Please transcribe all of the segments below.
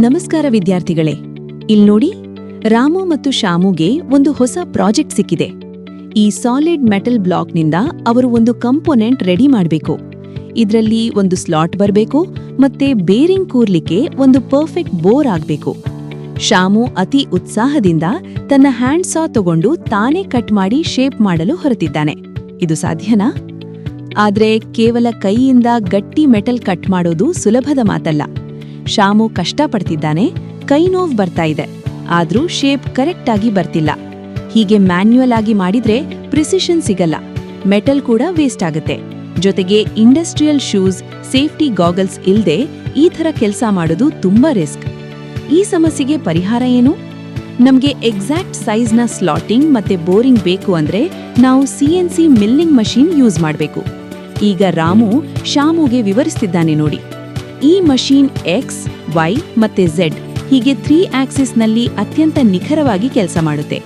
ನಮಸ್ಕಾರ ವಿದ್ಯಾರ್ಥಿಗಳೇ, ಇಲ್ಲಿ ನೋಡಿ, ರಾಮು ಮತ್ತು ಶಾಮುಗೆ ಒಂದು ಹೊಸ ಪ್ರಾಜೆಕ್ಟ್ ಸಿಕ್ಕಿದೆ. ಈ ಸಾಲಿಡ್ ಮೆಟಲ್ ಬ್ಲಾಕ್ನಿಂದ ಅವರು ಒಂದು ಕಂಪೋನೆಂಟ್ ರೆಡಿ ಮಾಡಬೇಕು. ಇದರಲ್ಲಿ ಒಂದು ಸ್ಲಾಟ್ ಬರಬೇಕು ಮತ್ತೆ ಬೇರಿಂಗ್ ಕೂರ್ಲಿಕ್ಕೆ ಒಂದು ಪರ್ಫೆಕ್ಟ್ ಬೋರ್ ಆಗಬೇಕು. ಶಾಮು ಅತಿ ಉತ್ಸಾಹದಿಂದ ತನ್ನ ಹ್ಯಾಂಡ್ ಸಾ ತಗೊಂಡು ತಾನೇ ಕಟ್ ಮಾಡಿ ಶೇಪ್ ಮಾಡಲು ಹೊರಟಿದ್ದಾನೆ. ಇದು ಸಾಧ್ಯನಾ? ಆದ್ರೆ ಕೇವಲ ಕೈಯಿಂದ ಗಟ್ಟಿ ಮೆಟಲ್ ಕಟ್ ಮಾಡೋದು ಸುಲಭದ ಮಾತಲ್ಲ. ಶಾಮು ಕಷ್ಟಪಡ್ತಿದ್ದಾನೆ, ಕೈ ನೋವು ಬರ್ತಾ ಇದೆ, ಆದ್ರೂ ಶೇಪ್ ಕರೆಕ್ಟ್ ಆಗಿ ಬರ್ತಿಲ್ಲ. ಹೀಗೆ ಮ್ಯಾನ್ಯುಯಲ್ ಆಗಿ ಮಾಡಿದ್ರೆ ಪ್ರಿಸಿಷನ್ ಸಿಗಲ್ಲ, ಮೆಟಲ್ ಕೂಡ ವೇಸ್ಟ್ ಆಗುತ್ತೆ. ಜೊತೆಗೆ ಇಂಡಸ್ಟ್ರಿಯಲ್ ಶೂಸ್, ಸೇಫ್ಟಿ ಗಾಗಲ್ಸ್ ಇಲ್ದೆ ಈ ಥರ ಕೆಲಸ ಮಾಡೋದು ತುಂಬಾ ರಿಸ್ಕ್. ಈ ಸಮಸ್ಯೆಗೆ ಪರಿಹಾರ ಏನು? ನಮ್ಗೆ ಎಕ್ಸಾಕ್ಟ್ ಸೈಜ್ನ ಸ್ಲಾಟಿಂಗ್ ಮತ್ತೆ ಬೋರಿಂಗ್ ಬೇಕು ಅಂದ್ರೆ ನಾವು CNC ಮಿಲ್ಲಿಂಗ್ ಮಷೀನ್ ಯೂಸ್ ಮಾಡಬೇಕು. ಈಗ ರಾಮು ಶಾಮುಗೆ ವಿವರಿಸ್ತಿದ್ದಾನೆ ನೋಡಿ. ಈ ಮಷೀನ್ X, Y ಮತ್ತೆ Z ಹೀಗೆ 3 ಆಕ್ಸಿಸ್ನಲ್ಲಿ ಅತ್ಯಂತ ನಿಖರವಾಗಿ ಕೆಲಸ ಮಾಡುತ್ತೆ.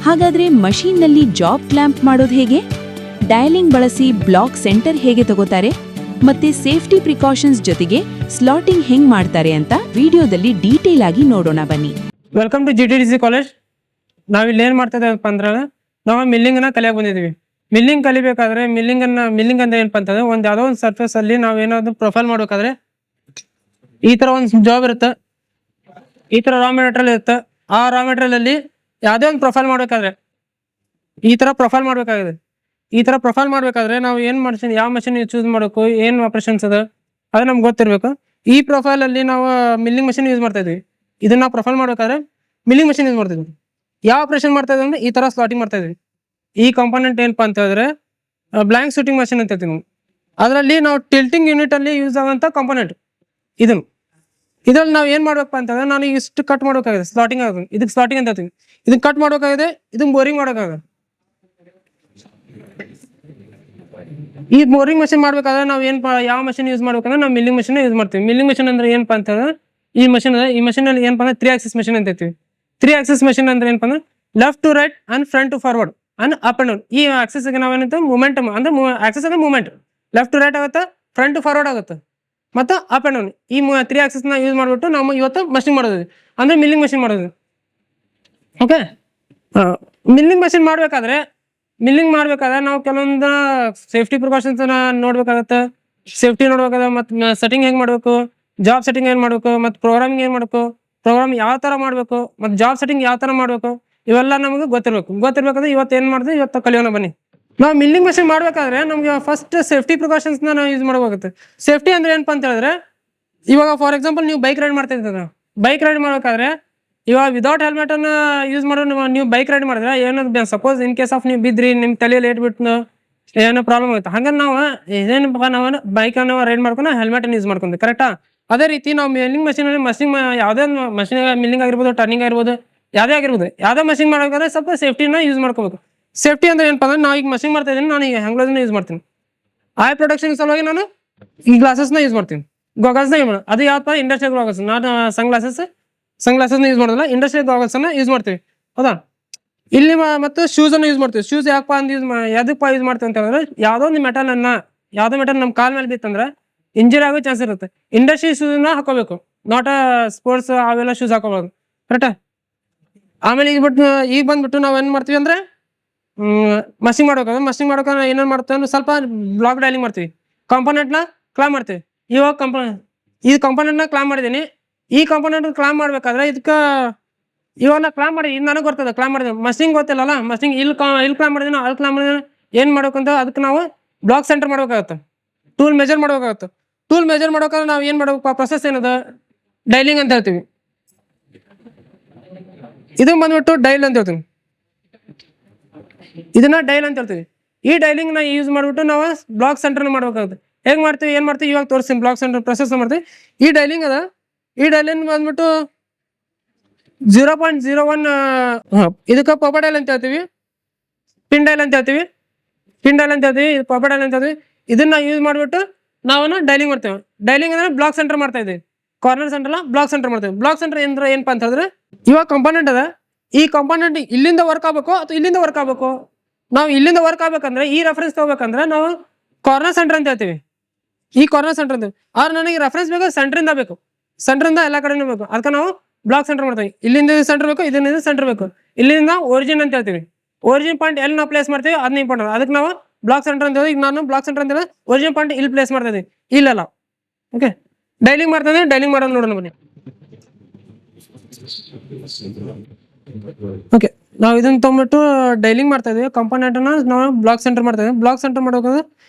ಹಾಗಾದ್ರೆ ಮಷೀನ್ನಲ್ಲಿ ಜಾಬ್ ಕ್ಲ್ಯಾಂಪ್ ಮಾಡೋದು ಹೇಗೆ? ಡಯಲಿಂಗ್ ಬಳಸಿ ಬ್ಲಾಕ್ ಸೆಂಟರ್ ಹೇಗೆ ತಗೋತಾರೆ ಮತ್ತೆ ಸೇಫ್ಟಿ ಪ್ರಿಕಾಷನ್ಸ್ ಜೊತೆಗೆ ಸ್ಲಾಟಿಂಗ್ ಹೆಂಗ್ ಮಾಡ್ತಾರೆ ಅಂತ ವಿಡಿಯೋದಲ್ಲಿ ಡೀಟೇಲ್ ಆಗಿ ನೋಡೋಣ ಬನ್ನಿ. Welcome to GTDC college. ನಾವಿಲ್ಲಿ ಏನು ಮಾಡ್ತಾ ಇದ್ದೇವಪ್ಪ ಅಂದ್ರೆ ನಾವು ಮಿಲ್ಲಿಂಗನ್ನ ಕಲಿಯಾಗಿ ಬಂದಿದ್ದೀವಿ. ಮಿಲ್ಲಿಂಗ್ ಕಲಿಬೇಕಾದ್ರೆ ಮಿಲ್ಲಿಂಗ್ ಅಂದ್ರೆ ಏನಪ್ಪ ಅಂತಂದ್ರೆ ಯಾವುದೋ ಒಂದು ಸರ್ಫೇಸ್ ಅಲ್ಲಿ ನಾವು ಏನಾದ್ರು ಪ್ರೊಫೈಲ್ ಮಾಡ್ಬೇಕಾದ್ರೆ ಈ ತರ ಒಂದು ಜಾಬ್ ಇರುತ್ತೆ, ಈ ತರ ರಾ ಮೆಟೀರಿಯಲ್ ಇರುತ್ತೆ. ಆ ರಾ ಮೆಟೀರಿಯಲ್ ಅಲ್ಲಿ ಯಾವುದೇ ಒಂದು ಪ್ರೊಫೈಲ್ ಮಾಡ್ಬೇಕಾದ್ರೆ ಈ ತರ ಪ್ರೊಫೈಲ್ ಮಾಡ್ಬೇಕಾಗಿದೆ. ಈ ತರ ಪ್ರೊಫೈಲ್ ಮಾಡ್ಬೇಕಾದ್ರೆ ನಾವು ಏನ್ ಮಷಿನ್, ಯಾವ ಮಷಿನ್ ಚೂಸ್ ಮಾಡಬೇಕು, ಏನ್ ಆಪರೇಷನ್ಸ್ ಅದ ಅದು ನಮ್ಗೆ ಗೊತ್ತಿರ್ಬೇಕು. ಈ ಪ್ರೊಫೈಲ್ ಅಲ್ಲಿ ನಾವು ಮಿಲ್ಲಿಂಗ್ ಮಷಿನ್ ಯೂಸ್ ಮಾಡ್ತಾ ಇದ್ವಿ. ಇದನ್ನ ನಾವು ಪ್ರೊಫೈಲ್ ಮಾಡ್ಬೇಕಾದ್ರೆ ಮಿಲ್ಲಿಂಗ್ ಮಷಿನ್ ಯೂಸ್ ಮಾಡ್ತಿದ್ವಿ. ಯಾವ ಆಪರೇಷನ್ ಮಾಡ್ತಾ ಇದ್ವಿ ಅಂದ್ರೆ ಈ ತರ ಸ್ಲಾಟಿಂಗ್ ಮಾಡ್ತಾ ಇದ್ವಿ. ಈ ಕಾಂಪೋನೆಂಟ್ ಏನಪ್ಪಾ ಅಂತ ಹೇಳಿದ್ರೆ ಬ್ಲಾಂಕ್ ಶೂಟಿಂಗ್ ಮಷಿನ್ ಅಂತ ಹೇಳ್ತೀವಿ ನಾವು. ಅದರಲ್ಲಿ ನಾವು ಟಿಲ್ಟಿಂಗ್ ಯೂನಿಟ್ ಅಲ್ಲಿ ಯೂಸ್ ಆಗುವಂತ ಕಾಂಪೋನೆಂಟ್ ಇದ್ರಲ್ಲಿ ನಾವು ಏನ್ ಮಾಡ್ಬೇಕಪ್ಪ ಅಂತಂದ್ರೆ ನಾನು ಇಷ್ಟು ಕಟ್ ಮಾಡ್ಬೇಕಾಗಿದೆ, ಸ್ಲಾಟಿಂಗ್ ಆಗೋದು. ಇದಕ್ಕೆ ಸ್ಲಾಟಿಂಗ್ ಅಂತ ಹೇಳ್ತೀವಿ. ಇದನ್ನ ಕಟ್ ಮಾಡ್ಬೇಕಾಗಿದೆ, ಇದನ್ನ ಬೋರಿಂಗ್ ಮಾಡೋಕ್ಕಾಗಲ್ಲ. ಈ ಬೋರಿಂಗ್ ಮಷಿನ್ ಮಾಡ್ಬೇಕಾದ್ರೆ ನಾವು ಯಾವ ಮಷಿನ್ ಯೂಸ್ ಮಾಡ್ಬೇಕಂದ್ರೆ ನಾವು ಮಿಲ್ಲಿಂಗ್ ಮಷಿನ್ ಯೂಸ್ ಮಾಡ್ತೀವಿ. ಮಿಲ್ಲಿಂಗ್ ಮಷಿನ್ ಅಂದ್ರೆ ಏನಪ್ಪಾ ಅಂತಂದ್ರೆ ಈ ಮಷಿನ್ ಅಲ್ಲಿ ಏನಪ್ಪ ಅಂದ್ರೆ 3 ಆಕ್ಸಿಸ್ ಮಷಿನ್ ಅಂತ ಹೇಳ್ತೀವಿ. 3 ಆಕ್ಸಿಸ್ ಮಷಿನ್ ಅಂದ್ರೆ ಏನಪ್ಪ ಅಂದ್ರೆ left to right and front to forward and up and down. ಈ ಆಕ್ಸಿಸ್ ಗೆ ನಾವೇನಂತ ಮೂಮೆಂಟಮ್ ಅಂದ್ರೆ ಆಕ್ಸಿಸ್ ಅಂದ್ರೆ ಮೂವ್ಮೆಂಟ್, ಲೆಫ್ಟ್ ಟು ರೈಟ್ ಆಗುತ್ತೆ, ಫ್ರಂಟ್ ಟು ಫಾರ್ವರ್ಡ್ ಆಗುತ್ತೆ ಮತ್ತು ಅಪ್ ಅಂಡ್ ಡೌನ್. ಈ 3 ಆಕ್ಸಿಸ್ ನ ಯೂಸ್ ಮಾಡಿಬಿಟ್ಟು ನಾವು ಇವತ್ತು ಮಷಿನ್ ಮಾಡೋದು ಅಂದ್ರೆ ಮಿಲ್ಲಿಂಗ್ ಮಷಿನ್ ಮಾಡೋದು. ಓಕೆ, ಮಿಲ್ಲಿಂಗ್ ಮಷಿನ್ ಮಾಡ್ಬೇಕಾದ್ರೆ ನಾವು ಕೆಲವೊಂದು ಸೇಫ್ಟಿ ಪ್ರಿಕಾಷನ್ಸ್ ನೋಡ್ಬೇಕಾಗತ್ತೆ. ಸೇಫ್ಟಿ ನೋಡ್ಬೇಕಾದ್ರೆ ಮತ್ತೆ ಸೆಟ್ಟಿಂಗ್ ಹೆಂಗ್ ಮಾಡ್ಬೇಕು, ಜಾಬ್ ಸೆಟ್ಟಿಂಗ್ ಏನ್ ಮಾಡ್ಬೇಕು, ಮತ್ತೆ ಪ್ರೋಗ್ರಾಮಿಂಗ್ ಏನ್ ಮಾಡ್ಬೇಕು, ಪ್ರೋಗ್ರಾಮ್ ಯಾವ ತರ ಮಾಡ್ಬೇಕು, ಮತ್ತೆ ಜಾಬ್ ಸೆಟ್ಟಿಂಗ್ ಯಾವ ತರ ಮಾಡ್ಬೇಕು, ಇವೆಲ್ಲ ನಮಗೆ ಗೊತ್ತಿರ್ಬೇಕಾದ್ರೆ ಇವತ್ತು ಕಲಿಯೋಣ ಬನ್ನಿ. ನಾವು ಮಿಲ್ಲಿಂಗ್ ಮಷಿನ್ ಮಾಡ್ಬೇಕಾದ್ರೆ ನಮ್ಗೆ ಫಸ್ಟ್ ಸೇಫ್ಟಿ ಪ್ರಿಕಾಷನ್ಸ್ ನಾವು ಯೂಸ್ ಮಾಡಬೇಕಾಗುತ್ತೆ. ಸೇಫ್ಟಿ ಅಂದ್ರೆ ಏನಪ್ಪಾ ಅಂತ ಹೇಳಿದ್ರೆ, ಇವಾಗ ಫಾರ್ ಎಕ್ಸಾಂಪಲ್ ನೀವು ಬೈಕ್ ರೈಡ್ ಮಾಡ್ತಾ ಇದ್ದೀರ. ಬೈಕ್ ರೈಡ್ ಮಾಡ್ಬೇಕಾದ್ರೆ ಇವಾಗ ವಿದೌಟ್ ಹೆಲ್ಮೆಟ್ ಅನ್ನ ಯೂಸ್ ಮಾಡೋ ನೀವು ಬೈಕ್ ರೈಡ್ ಮಾಡಿದ್ರೆ ಏನೋ ಸಪೋಸ್ ಇನ್ ಕೇಸ್ ಆಫ್ ನೀವು ಬಿದ್ರಿ, ನಿಮ್ ತಲೆಯಲ್ಲಿ ಏಟ್ಬಿಟ್ಟು ಏನೋ ಪ್ರಾಬ್ಲಮ್ ಆಗುತ್ತೆ. ಹಂಗಂದ್ರೆ ನಾವು ಬೈಕ್ ಅನ್ನು ರೈಡ್ ಮಾಡ್ಕೊಂಡು ಹೆಲ್ಮೆಟ್ ಅನ್ನು ಯೂಸ್ ಮಾಡ್ಕೊಂತೀವಿ, ಕರೆಕ್ಟಾ? ಅದೇ ರೀತಿ ನಾವು ಮಿಲ್ಲಿಂಗ್ ಮಷಿನ್ ಯಾವುದೇ ಮಷಿನ್ ಮಿಲ್ಲಿಂಗ್ ಆಗಿರ್ಬೋದು, ಟರ್ನಿಂಗ್ ಆಗಿರ್ಬೋದು, ಯಾವುದೇ ಮಷಿನ್ ಮಾಡಬೇಕಾದ್ರೆ ಸ್ವಲ್ಪ ಸೇಫ್ಟಿನ ಯೂಸ್ ಮಾಡ್ಕೋಬೇಕು. ಸೇಫ್ಟಿ ಅಂದ್ರೆ ಏನಪ್ಪ ಅಂದ್ರೆ ನಾವು ಈಗ ಮಷಿನ್ ಮಾಡ್ತಾ ಇದ್ದೀನಿ, ನಾನು ಈಗ ಹ್ಯಾಂಗ್ಲೋಸ್ನ ಯೂಸ್ ಮಾಡ್ತೀನಿ. ಐ ಪ್ರೊಟೆಕ್ಷನ್ ಸಲುವಾಗಿ ನಾನು ಈ ಗ್ಲಾಸಸ್ನ ಯೂಸ್ ಮಾಡ್ತೀನಿ, ಗಾಗಲ್ಸ್ನ ಯೂಸ್ ಮಾಡೋದು. ಅದು ಯಾವಪ್ಪ ಇಂಡಸ್ಟ್ರಿಯಲ್ ಗಾಗಲ್ಸ್. ನಾನು ಸನ್ಗ್ಲಾಸಸ್ನ ಯೂಸ್ ಮಾಡೋದಿಲ್ಲ, ಇಂಡಸ್ಟ್ರಿಯಲ್ ಗಾಗಲ್ಸ್ ಅನ್ನ ಯೂಸ್ ಮಾಡ್ತೀವಿ, ಹೌದಾ? ಇಲ್ಲಿ ಮತ್ತು ಶೂಸ್ ಅನ್ನು ಯೂಸ್ ಮಾಡ್ತೀವಿ. ಶೂಸ್ ಯಾಕಪ್ಪ ಅಂತ ಯಾವ್ದಪ್ಪ ಯೂಸ್ ಮಾಡ್ತೀವಿ ಅಂತ ಹೇಳಿದ್ರೆ ಯಾವುದೋ ಒಂದು ಯಾವುದೋ ಮೆಟಲ್ ನಮ್ಮ ಕಾಲ್ ಮೇಲೆ ಬಿತ್ತಂದ್ರೆ ಇಂಜರಿ ಆಗೋ ಚಾನ್ಸ್ ಇರುತ್ತೆ. ಇಂಡಸ್ಟ್ರಿ ಶೂಸ್ನ ಹಾಕೋಬೇಕು, ನಾಟ್ ಸ್ಪೋರ್ಟ್ಸ್ ಅವೆಲ್ಲ ಶೂಸ್ ಹಾಕೋಬಾರ್ದು, ಕರೆಕ್ಟಾ? ಆಮೇಲೆ ಈಗ ಬಂದ್ಬಿಟ್ಟು ನಾವು ಏನು ಮಾಡ್ತೀವಿ ಅಂದ್ರೆ ಮಷಿನ್ ಮಾಡೋಕೆ ಏನೇನು ಮಾಡ್ತೀವಿ ಅಂದ್ರೆ ಸ್ವಲ್ಪ ಬ್ಲಾಕ್ ಡೈಲಿಂಗ್ ಮಾಡ್ತೀವಿ, ಕಾಂಪೋನೆಂಟ್ನ ಕ್ಲಾಮ್ ಮಾಡ್ತೀವಿ. ಇವಾಗ ಈ ಕಾಂಪೋನೆಂಟ್ನ ಕ್ಲಾಮ್ ಮಾಡಿದ್ದೀನಿ. ಈ ಕಾಂಪೋನೆಂಟ್ ಕ್ಲಾಮ್ ಮಾಡ್ಬೇಕಾದ್ರೆ ಇದಕ್ಕೆ ಇವಾಗ ನಾ ಕ್ಲಾಮ್ ಮಾಡಿ, ಇದು ನನಗೆ ಬರ್ತದೆ ಕ್ಲಾಮ್ ಮಾಡಿದ್ದೀನಿ. ಮಷಿನ್ ಗೊತ್ತಿಲ್ಲಲ್ಲ, ಮಷಿನ್ ಇಲ್ಲಿ ಕ್ಲಾಮ್ ಮಾಡಿದ್ದೀನಿ, ಅಲ್ಲಿ ಕ್ಲಾಮ್ ಮಾಡಿದ್ದೀನಿ. ಏನು ಮಾಡ್ಬೇಕಂತ ಅದಕ್ಕೆ ನಾವು ಬ್ಲಾಕ್ ಸೆಂಟರ್ ಮಾಡ್ಬೇಕಾಗತ್ತೆ, ಟೂಲ್ ಮೆಜರ್ ಮಾಡ್ಬೇಕಾಗತ್ತೆ. ಟೂಲ್ ಮೆಜರ್ ಮಾಡೋಕೆ ನಾವು ಏನು ಮಾಡ್ಬೇಕು, ಪ್ರೊಸೆಸ್ ಏನದ ಡೈಲಿಂಗ್ ಅಂತ ಹೇಳ್ತೀವಿ. ಇದು ಬಂದ್ಬಿಟ್ಟು ಡೈಲ್ ಅಂತ ಹೇಳ್ತೀವಿ, ಇದನ್ನ ಡೈಲ್ ಅಂತ ಹೇಳ್ತೀವಿ. ಈ ಡೈಲಿಂಗ್ ನ ಯೂಸ್ ಮಾಡ್ಬಿಟ್ಟು ನಾವು ಬ್ಲಾಕ್ ಸೆಂಟರ್ ಮಾಡ್ಬೇಕಾಗುತ್ತೆ. ಹೇಗೆ ಮಾಡ್ತೀವಿ, ಏನು ಮಾಡ್ತೀವಿ ಇವಾಗ ತೋರಿಸ್ತೀನಿ. ಬ್ಲಾಕ್ ಸೆಂಟರ್ ಪ್ರೊಸೆಸ್ ಮಾಡ್ತೀವಿ. ಈ ಡೈಲಿಂಗ್ ಬಂದ್ಬಿಟ್ಟು 0.01 ಇದಕ್ಕೆ ಪಾಪರ್ ಡೈಲ್ ಅಂತ ಹೇಳ್ತೀವಿ, ಪಿನ್ ಡೈಲ್ ಅಂತ ಹೇಳ್ತೀವಿ, ಇದು ಪಾಪರ್ ಡೈಲ್ ಅಂತ ಹೇಳ್ತೀವಿ. ಇದನ್ನ ಯೂಸ್ ಮಾಡ್ಬಿಟ್ಟು ನಾವು ಡೈಲಿಂಗ್ ಮಾಡ್ತೇವೆ. ಡೈಲಿಂಗ್ ಅಂದ್ರೆ ಬ್ಲಾಕ್ ಸೆಂಟರ್ ಮಾಡ್ತಾ ಇದ್ದೀವಿ, ಕಾರ್ನರ್ ಸೆಂಟರ್ ಬ್ಲಾಕ್ ಸೆಂಟರ್ ಮಾಡ್ತೇವೆ. ಬ್ಲಾಕ್ ಸೆಂಟರ್ ಅಂದ್ರೆ ಏನಪ್ಪಾ ಅಂತ ಹೇಳಿದ್ರೆ ಇವಾಗ ಕಾಂಪೋನೆಂಟ್ ಅದ, ಈ ಕಾಂಪೋನೆಂಟ್ ಇಲ್ಲಿಂದ ವರ್ಕ್ ಆಗ್ಬೇಕು ಅಥವಾ ಇಲ್ಲಿಂದ ವರ್ಕ್ ಆಗ್ಬೇಕು. ನಾವು ಇಲ್ಲಿಂದ ವರ್ಕ್ ಆಗ್ಬೇಕಂದ್ರೆ ಈ ರೆಫರೆನ್ಸ್ ತಗೋಬೇಕಂದ್ರೆ ನಾವು ಕಾರ್ನರ್ ಸೆಂಟರ್ ಅಂತ ಹೇಳ್ತೀವಿ. ಈ ಕಾರ್ನರ್ ಸೆಂಟರ್ ಅಂತೀವಿ. ಆದ್ರೆ ನನಗೆ ರೆಫರೆನ್ಸ್ ಬೇಕು, ಸೆಂಟ್ರಿಂದ ಬೇಕು. ಸೆಂಟ್ರಿಂದ ಎಲ್ಲ ಕಡೆನೂ ಬೇಕು. ಅದಕ್ಕೆ ನಾವು ಬ್ಲಾಕ್ ಸೆಂಟರ್ ಮಾಡ್ತೀವಿ. ಇಲ್ಲಿಂದ ಸೆಂಟರ್ ಬೇಕು, ಇದರಿಂದ ಸೆಂಟರ್ ಬೇಕು. ಇಲ್ಲಿಂದ ಒರಿಜಿನ್ ಅಂತ ಹೇಳ್ತೀವಿ. ಒರಿಜಿನ್ ಪಾಯಿಂಟ್ ಎಲ್ಲಿ ನಾವು ಪ್ಲೇಸ್ ಮಾಡ್ತೀವಿ ಅದನ್ನ ಇಂಪಾರ್ಟೆಂಟ್. ಅದಕ್ಕೆ ನಾವು ಬ್ಲಾಕ್ ಸೆಂಟರ್ ಅಂತ ಹೇಳಿ, ಈಗ ನಾನು ಬ್ಲಾಕ್ ಸೆಂಟರ್ ಅಂತ ಒರಿಜಿನ್ ಪಾಯಿಂಟ್ ಇಲ್ಲಿ ಪ್ಲೇಸ್ ಮಾಡ್ತಾ ಇದ್ದೀವಿ, ಇಲ್ಲಲ್ಲ. ಓಕೆ, ಡೈಲಿಂಗ್ ಮಾಡ್ತಾ ಡೈಲಿಂಗ್ ಮಾಡೋದು ನೋಡೋಣ ಬನ್ನಿ. ಓಕೆ, ನಾವು ಇದನ್ನ ತೊಗೊಂಬಿಟ್ಟು ಡೈಲಿಂಗ್ ಮಾಡ್ತಾ ಇದೀವಿ. ಕಂಪೋನೆಂಟ್ ನಾವು ಬ್ಲಾಕ್ ಸೆಂಟರ್ ಮಾಡ್ತಾ ಇದೀವಿ. ಬ್ಲಾಕ್ ಸೆಂಟರ್ ಮಾಡೋಕೆ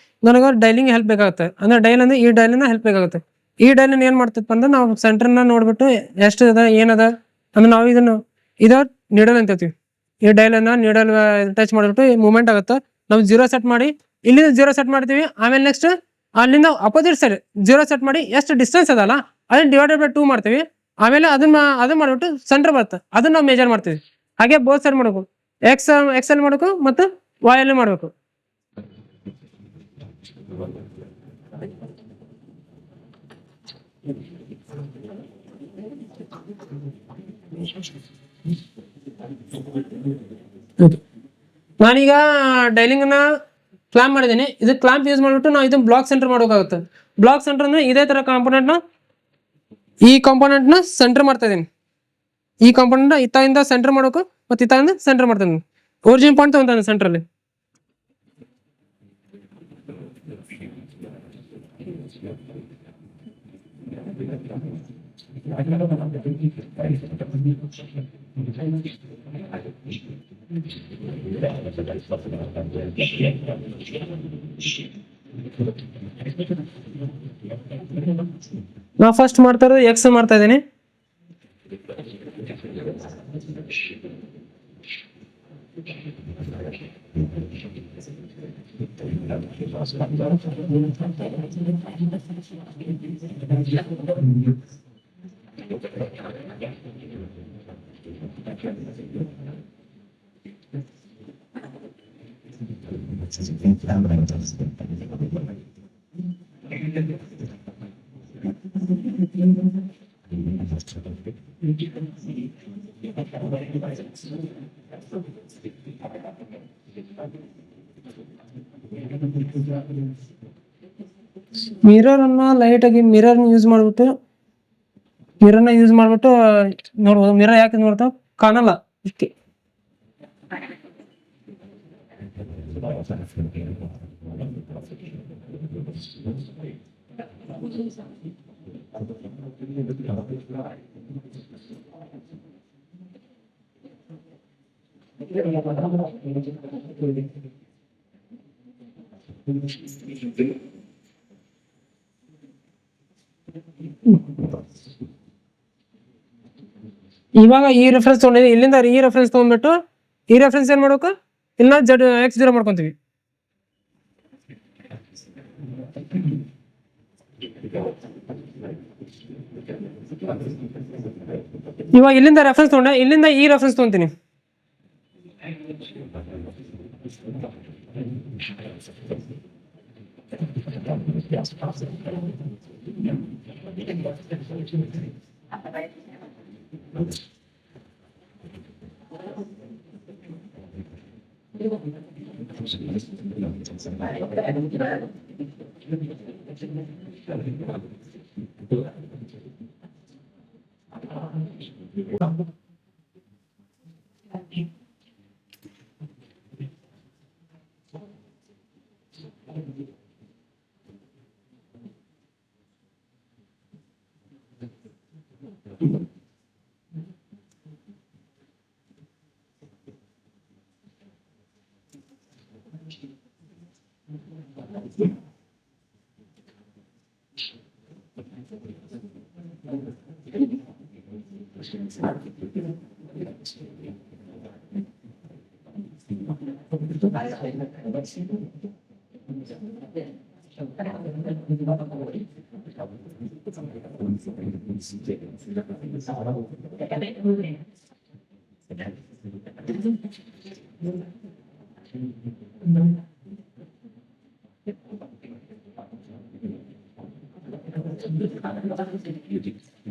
ನನಗೆ ಡೈಲಿಂಗ್ ಹೆಲ್ಪ್ ಬೇಕಾಗುತ್ತೆ. ಅಂದ್ರೆ ಡೈಲ್ ಅಂದ್ರೆ ಈ ಡೈಲಿಂದ ಹೆಲ್ಪ್ ಬೇಕಾಗುತ್ತೆ. ಈ ಡೈಲಿನ ಏನ್ ಮಾಡ್ತಪ್ಪ ಅಂದ್ರೆ ನಾವು ಸೆಂಟರ್ನ ನೋಡ್ಬಿಟ್ಟು ಎಷ್ಟು ಅದ ಏನದ ಅಂದ್ರೆ ನಾವು ಇದ ನೀಡಲ್ ಅಂತ ಹೇಳ್ತೀವಿ. ಈ ಡೈಲನ್ನ ನೀಡಲ್ ಟಚ್ ಮಾಡಿಬಿಟ್ಟು ಮೂವ್ಮೆಂಟ್ ಆಗುತ್ತೆ. ನಾವು 0 ಸೆಟ್ ಮಾಡಿ ಇಲ್ಲಿಂದ 0 ಸೆಟ್ ಮಾಡ್ತೀವಿ. ಆಮೇಲೆ ನೆಕ್ಸ್ಟ್ ಅಲ್ಲಿಂದ ಅಪೋಸಿಟ್ ಸೈಡ್ 0 ಸೆಟ್ ಮಾಡಿ ಎಷ್ಟು ಡಿಸ್ಟೆನ್ಸ್ ಅದಲ್ಲ ಅದನ್ನ ಡಿವೈಡೆಡ್ ಬೈ 2 ಮಾಡ್ತೀವಿ. ಆಮೇಲೆ ಅದನ್ನ ಮಾಡ್ಬಿಟ್ಟು ಸೆಂಟರ್ ಬರುತ್ತೆ, ಅದನ್ನ ನಾವು ಮೆಜರ್ ಮಾಡ್ತೀವಿ. ಹಾಗೆ ಬೋತ್ ಸೈಡ್ ಮಾಡಬೇಕು, ಎಕ್ಸ್ ಎಲ್ ಮಾಡಬೇಕು ಮತ್ತು ವಾಯ್ ಎಲ್ ಮಾಡಬೇಕು. ನಾನೀಗ ಡೈಲಿಂಗ್ ಅನ್ನ ಕ್ಲಾಂಪ್ ಮಾಡಿದ್ದೀನಿ. ಇದು ಕ್ಲಾಂಪ್ ಯೂಸ್ ಮಾಡ್ಬಿಟ್ಟು ನಾವು ಇದನ್ನ ಬ್ಲಾಕ್ ಸೆಂಟರ್ ಮಾಡೋಕ್ಕಾಗುತ್ತೆ. ಬ್ಲಾಕ್ ಸೆಂಟರ್ ಅಂದ್ರೆ ಇದೇ ತರ ಕಾಂಪೋನೆಂಟ್ ಈ ಕಾಂಪೋನೆಂಟ್ ನ ಸೆಂಟರ್ ಮಾಡ್ತಾ ಇದೀನಿ. ಈ ಕಾಂಪೋನೆಂಟ್ ಇತ್ತಿಂದ ಸೆಂಟರ್ ಮಾಡೋಕು ಮತ್ತೆ ಇತ್ತಿಂದ ಸೆಂಟರ್ ಮಾಡ್ತಾ ಇದೀನಿ. ಒರಿಜಿನ್ ಪಾಯಿಂಟ್ ತಗೊಂತಾನೆ ಸೆಂಟರ್ ಅಲ್ಲಿ. ನಾ ಫಸ್ಟ್ ಮಾಡ್ತಾ ಇರೋದು ಎಕ್ಸ್ ಮಾಡ್ತಾ ಇದ್ದೀನಿ. ಮಿರರ್ ಅನ್ನ ಲೈಟ್ ಆಗಿ ಮಿರರ್ ಯೂಸ್ ಮಾಡ್ಬಿಟ್ಟು ನೋಡ್ಬೋದು. ಮಿರರ್ ಯಾಕೆ ನೋಡ್ತಾ ಕಾಣಲ್ಲ ಇಷ್ಟೇ. ಇವಾಗ ಈ ರೆಫರೆನ್ಸ್ ತಗೊಂಡಿದ್ದೀವಿ. ಇಲ್ಲಿಂದ ಈ ರೆಫರೆನ್ಸ್ ತಗೊಂಡ್ಬಿಟ್ಟು ಈ ರೆಫರೆನ್ಸ್ ಏನ್ ಮಾಡ್ಬೇಕು, ಇಲ್ಲ x0 ಮಾಡ್ಕೊಂತೀವಿ. ಇವಾಗ ಇಲ್ಲಿಂದ ರೆಫರೆನ್ಸ್ ತಗೊಂಡೆ, ಇಲ್ಲಿಂದ ಈ ರೆಫರೆನ್ಸ್ ತಗೊಂತೀನಿ.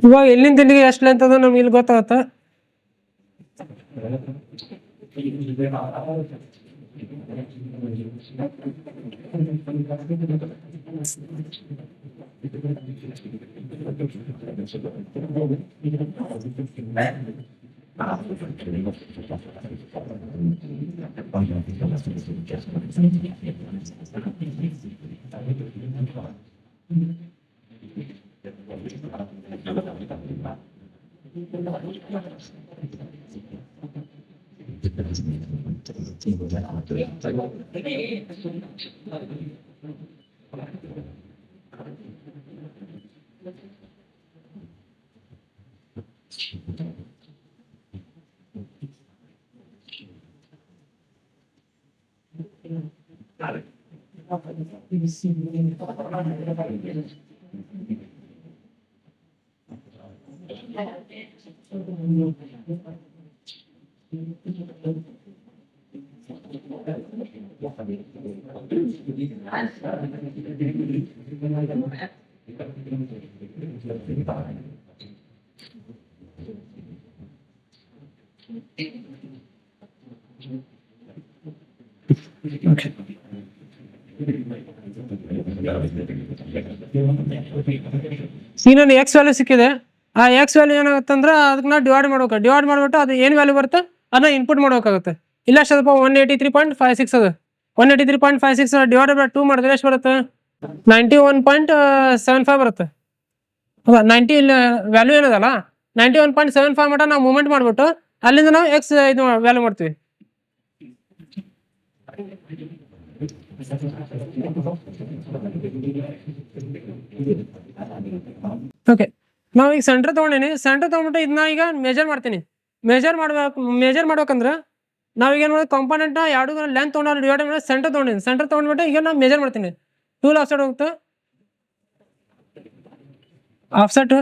ಇವಾಗ ಎಲ್ಲಿಂದ ಇಲ್ಲಿಗೆ ಎಷ್ಟು ಲೆಂತ್ ಅದ ನಮ್ಗೆ ಇಲ್ಲಿ ಗೊತ್ತಾಗತ್ತ. ಈಗ ನಾನು ಎಕ್ಸ್ ವ್ಯಾಲ್ಯೂ ಸಿಕ್ಕಿದೆ. ಆ ಎಕ್ಸ್ ವ್ಯಾಲ್ಯೂ ಏನಾಗುತ್ತಂದ್ರೆ ಅದಕ್ಕೆ ನಾವು ಡಿವೈಡ್ ಮಾಡ್ಬೇಕು. ಡಿವೈಡ್ ಮಾಡ್ಬಿಟ್ಟು ಅದು ಏನು ವ್ಯಾಲ್ಯೂ ಬರುತ್ತೆ ಅದನ್ನ ಇನ್ಪುಟ್ ಮಾಡ್ಬೇಕಾಗುತ್ತೆ. ಇಲ್ಲ ಸ್ವಲ್ಪ 183.56 ಅದು 183.56 ಡಿವೈಡ್ ಬೈ 2 ಮಾಡಿದ್ರೆ ಎಷ್ಟು ಬರುತ್ತೆ? 91.75 ಬರುತ್ತೆ. ಹೌದಾ? 90 ವ್ಯಾಲ್ಯೂ ಏನದಲ್ಲ 91.75 ಮಟ್ಟ ನಾವು ಮೂವ್ಮೆಂಟ್ ಮಾಡಿಬಿಟ್ಟು ಅಲ್ಲಿಂದ ನಾವು ಎಕ್ಸ್ ಇದು ವ್ಯಾಲ್ಯೂ ಮಾಡ್ತೀವಿ. ಓಕೆ, ನಾವು ಈಗ ಸೆಂಟರ್ ತೊಗೊಂಡೀನಿ. ಸೆಂಟರ್ ತೊಗೊಂಡ್ಬಿಟ್ಟು ಇದನ್ನ ಈಗ ಮೆಜರ್ ಮಾಡ್ತೀನಿ. ಮೆಜರ್ ಮಾಡ್ಬೇಕಂದ್ರೆ ನಾವೀಗ ಏನು ಮಾಡೋದು, ಕಾಂಪೋನೆಂಟ್ನ ಎರಡು ಲೆಂತ್ ತೊಗೊಂಡು ಡಿವೈಡ್ ಮಾಡಿ ಸೆಂಟರ್ ತೊಗೊಂಡಿನಿ. ಸೆಂಟರ್ ತೊಗೊಂಡ್ಬಿಟ್ಟು ಈಗ ನಾನು ಮೆಜರ್ ಮಾಡ್ತೀನಿ. ಟೂಲ್ ಆಫ್ಸೆಟ್ ಹೋಗುತ್ತೆ, ಆಫ್ಸೆಟ್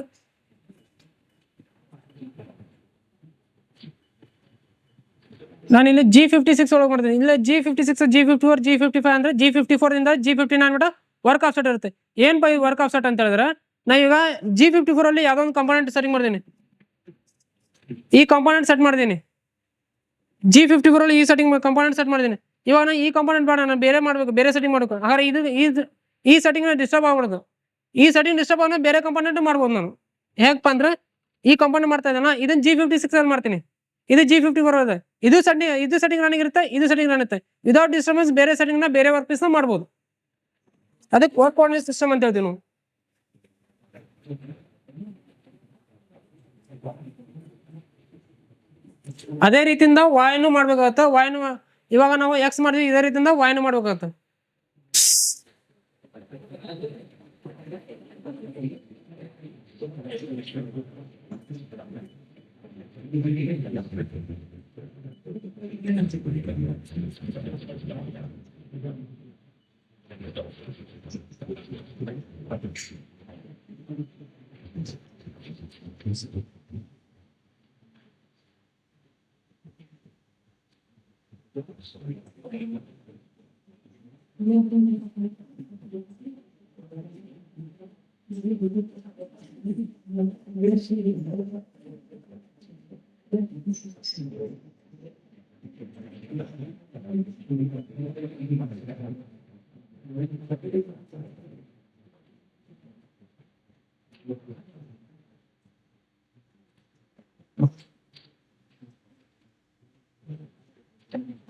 ನಾನು ಇಲ್ಲಿ G56 ಒಳಗೆ ಮಾಡ್ತೀನಿ. ಇಲ್ಲ G56, G54, G55 ಅಂದರೆ G54 ಇಂದ G59 ಬಿಟ್ಟು ವರ್ಕ್ ಆಫ್ಸೆಟ್ ಇರುತ್ತೆ. ಏನು ಬೈ ವರ್ಕ್ ಆಫ್ಸೆಟ್ ಅಂತ ಹೇಳಿದ್ರೆ ನಾವೀಗ G54 ಅಲ್ಲಿ ಯಾವುದೋ ಒಂದು ಕಾಂಪೋನೆಂಟ್ ಸೆಟ್ಟಿಂಗ್ ಮಾಡಿದ್ದೀನಿ. ಈ ಕಾಂಪೋನೆಂಟ್ ಸೆಟ್ ಮಾಡಿದ್ದೀನಿ. G54 ಅಲ್ಲಿ ಈ ಕಾಂಪೋನೆಂಟ್ ಸೆಟ್ ಮಾಡಿದ್ದೀನಿ. ಇವಾಗ ಈ ಕಾಂಪೋನೆಂಟ್ ಬೇಡ, ನಾನು ಬೇರೆ ಮಾಡಬೇಕು, ಬೇರೆ ಸೆಟ್ಟಿಂಗ್ ಮಾಡಬೇಕು. ಹಾಗಾದ್ರೆ ಈ ಸೆಟ್ಟಿಂಗ್ ಡಿಸ್ಟರ್ಬ್ ಆಗ್ಬಿಡೋದು. ಈ ಸೆಟ್ಟಿಂಗ್ ಡಿಸ್ಟರ್ಬ್ ಆದ್ರೆ ಬೇರೆ ಕಾಂಪೋನೆಂಟ್ ಮಾಡ್ಬೋದು ನಾನು. ಹೇಗಪ್ಪ ಅಂದ್ರೆ ಈ ಕಾಂಪೋನೆಂಟ್ ಮಾಡ್ತಾ ಇದ್ದಾನ ಇದನ್ನ G56 ಅಲ್ಲಿ ಮಾಡ್ತೀನಿ. ಇದು G54 ಇದೆ. ಇದು ಸೆಟ್ಟಿಂಗ್ ರನ್ನಿಂಗ್ ಇರುತ್ತೆ, ಇದು ಸೆಟ್ಟಿಂಗ್ ರನ್ ಇರುತ್ತೆ. ವಿದೌಟ್ ಡಿಸ್ಟರ್ಬೆನ್ಸ್ ಬೇರೆ ಸೆಟ್ಟಿಂಗ್ನ ಬೇರೆ ವರ್ಕ್ ಪೀಸ್ನ ಮಾಡ್ಬೋದು. ಅದಕ್ಕೆ ವರ್ಕ್ ಕೋಆರ್ಡಿನೇಟ್ ಸಿಸ್ಟಮ್ ಅಂತ ಹೇಳ್ತೀವಿ ನಾವು. ಅದೇ ರೀತಿಯಿಂದ ವಾಯ್ನು ಮಾಡ್ಬೇಕಾಗತ್ತೆ. ವಾಯ್ನು ಇವಾಗ ನಾವು ಎಕ್ಸ್ ಮಾಡಿದ್ವಿ, ಇದೇ ರೀತಿಯಿಂದ ವಾಯ್ನು ಮಾಡ್ಬೇಕಾಗತ್ತೆ.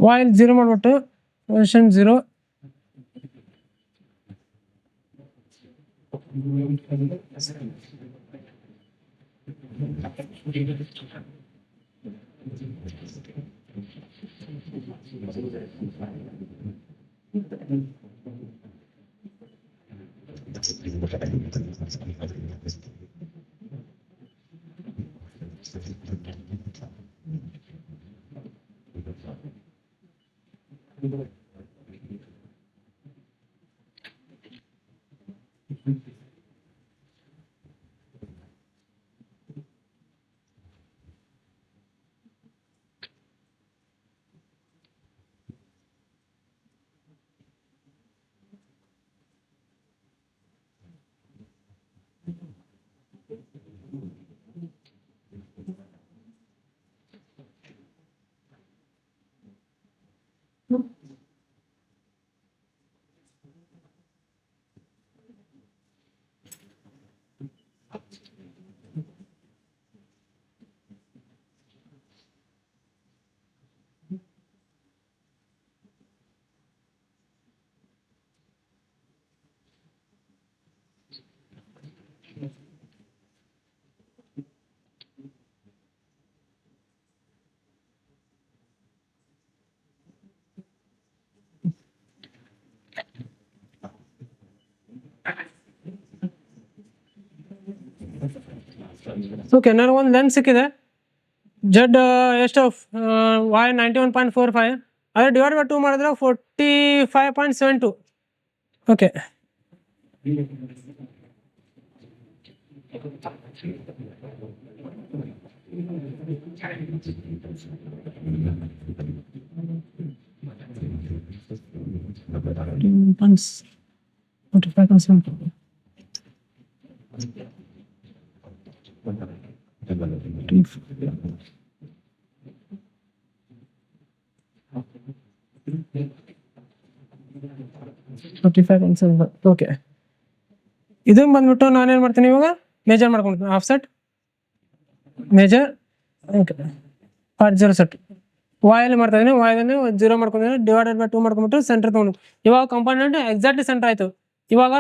ವಾಯಿಲ್ 0 ಮಾಡ್ಬಿಟ್ಟು ಪೊಸಿಷನ್ 0 ಓಕೆ, ನನಗೆ ಒಂದು ಲೆನ್ಸ್ ಸಿಕ್ಕಿದೆ. ಜಡ್ ಎಷ್ಟು Y91.45, ಅದೇ ಡಿವೈಡ್ ಬೈ 2 ಮಾಡಿದ್ರೆ 45.72. Okay, okay. ಇದನ್ನ ಬಂದ್ಬಿಟ್ಟು ನಾನೇನು ಮಾಡ್ತೀನಿ ಇವಾಗ ಮೇಜರ್ ಮಾಡ್ಕೊಳ್ತೀನಿ. ಆಫ್ಸೆಟ್ ಮೇಜರ್, ಓಕೆ, 0 ಸೆಟ್ ವಾಯಲ್ಲಿ ಮಾಡ್ತಾ ಇದೀನಿ. ವಾಯಲ್ಲಿ 0 ಮಾಡ್ಕೊಂಡಿದ್ದೀನಿ, ಡಿವೈಡೆಡ್ ಬೈ 2 ಮಾಡ್ಕೊಂಡ್ಬಿಟ್ಟು ಸೆಂಟರ್ ತೊಗೊಂಡು ಇವಾಗ ಕಂಪೋನೆಂಟ್ ಎಕ್ಸಾಕ್ಟ್ಲಿ ಸೆಂಟರ್ ಆಯಿತು. ಇವಾಗ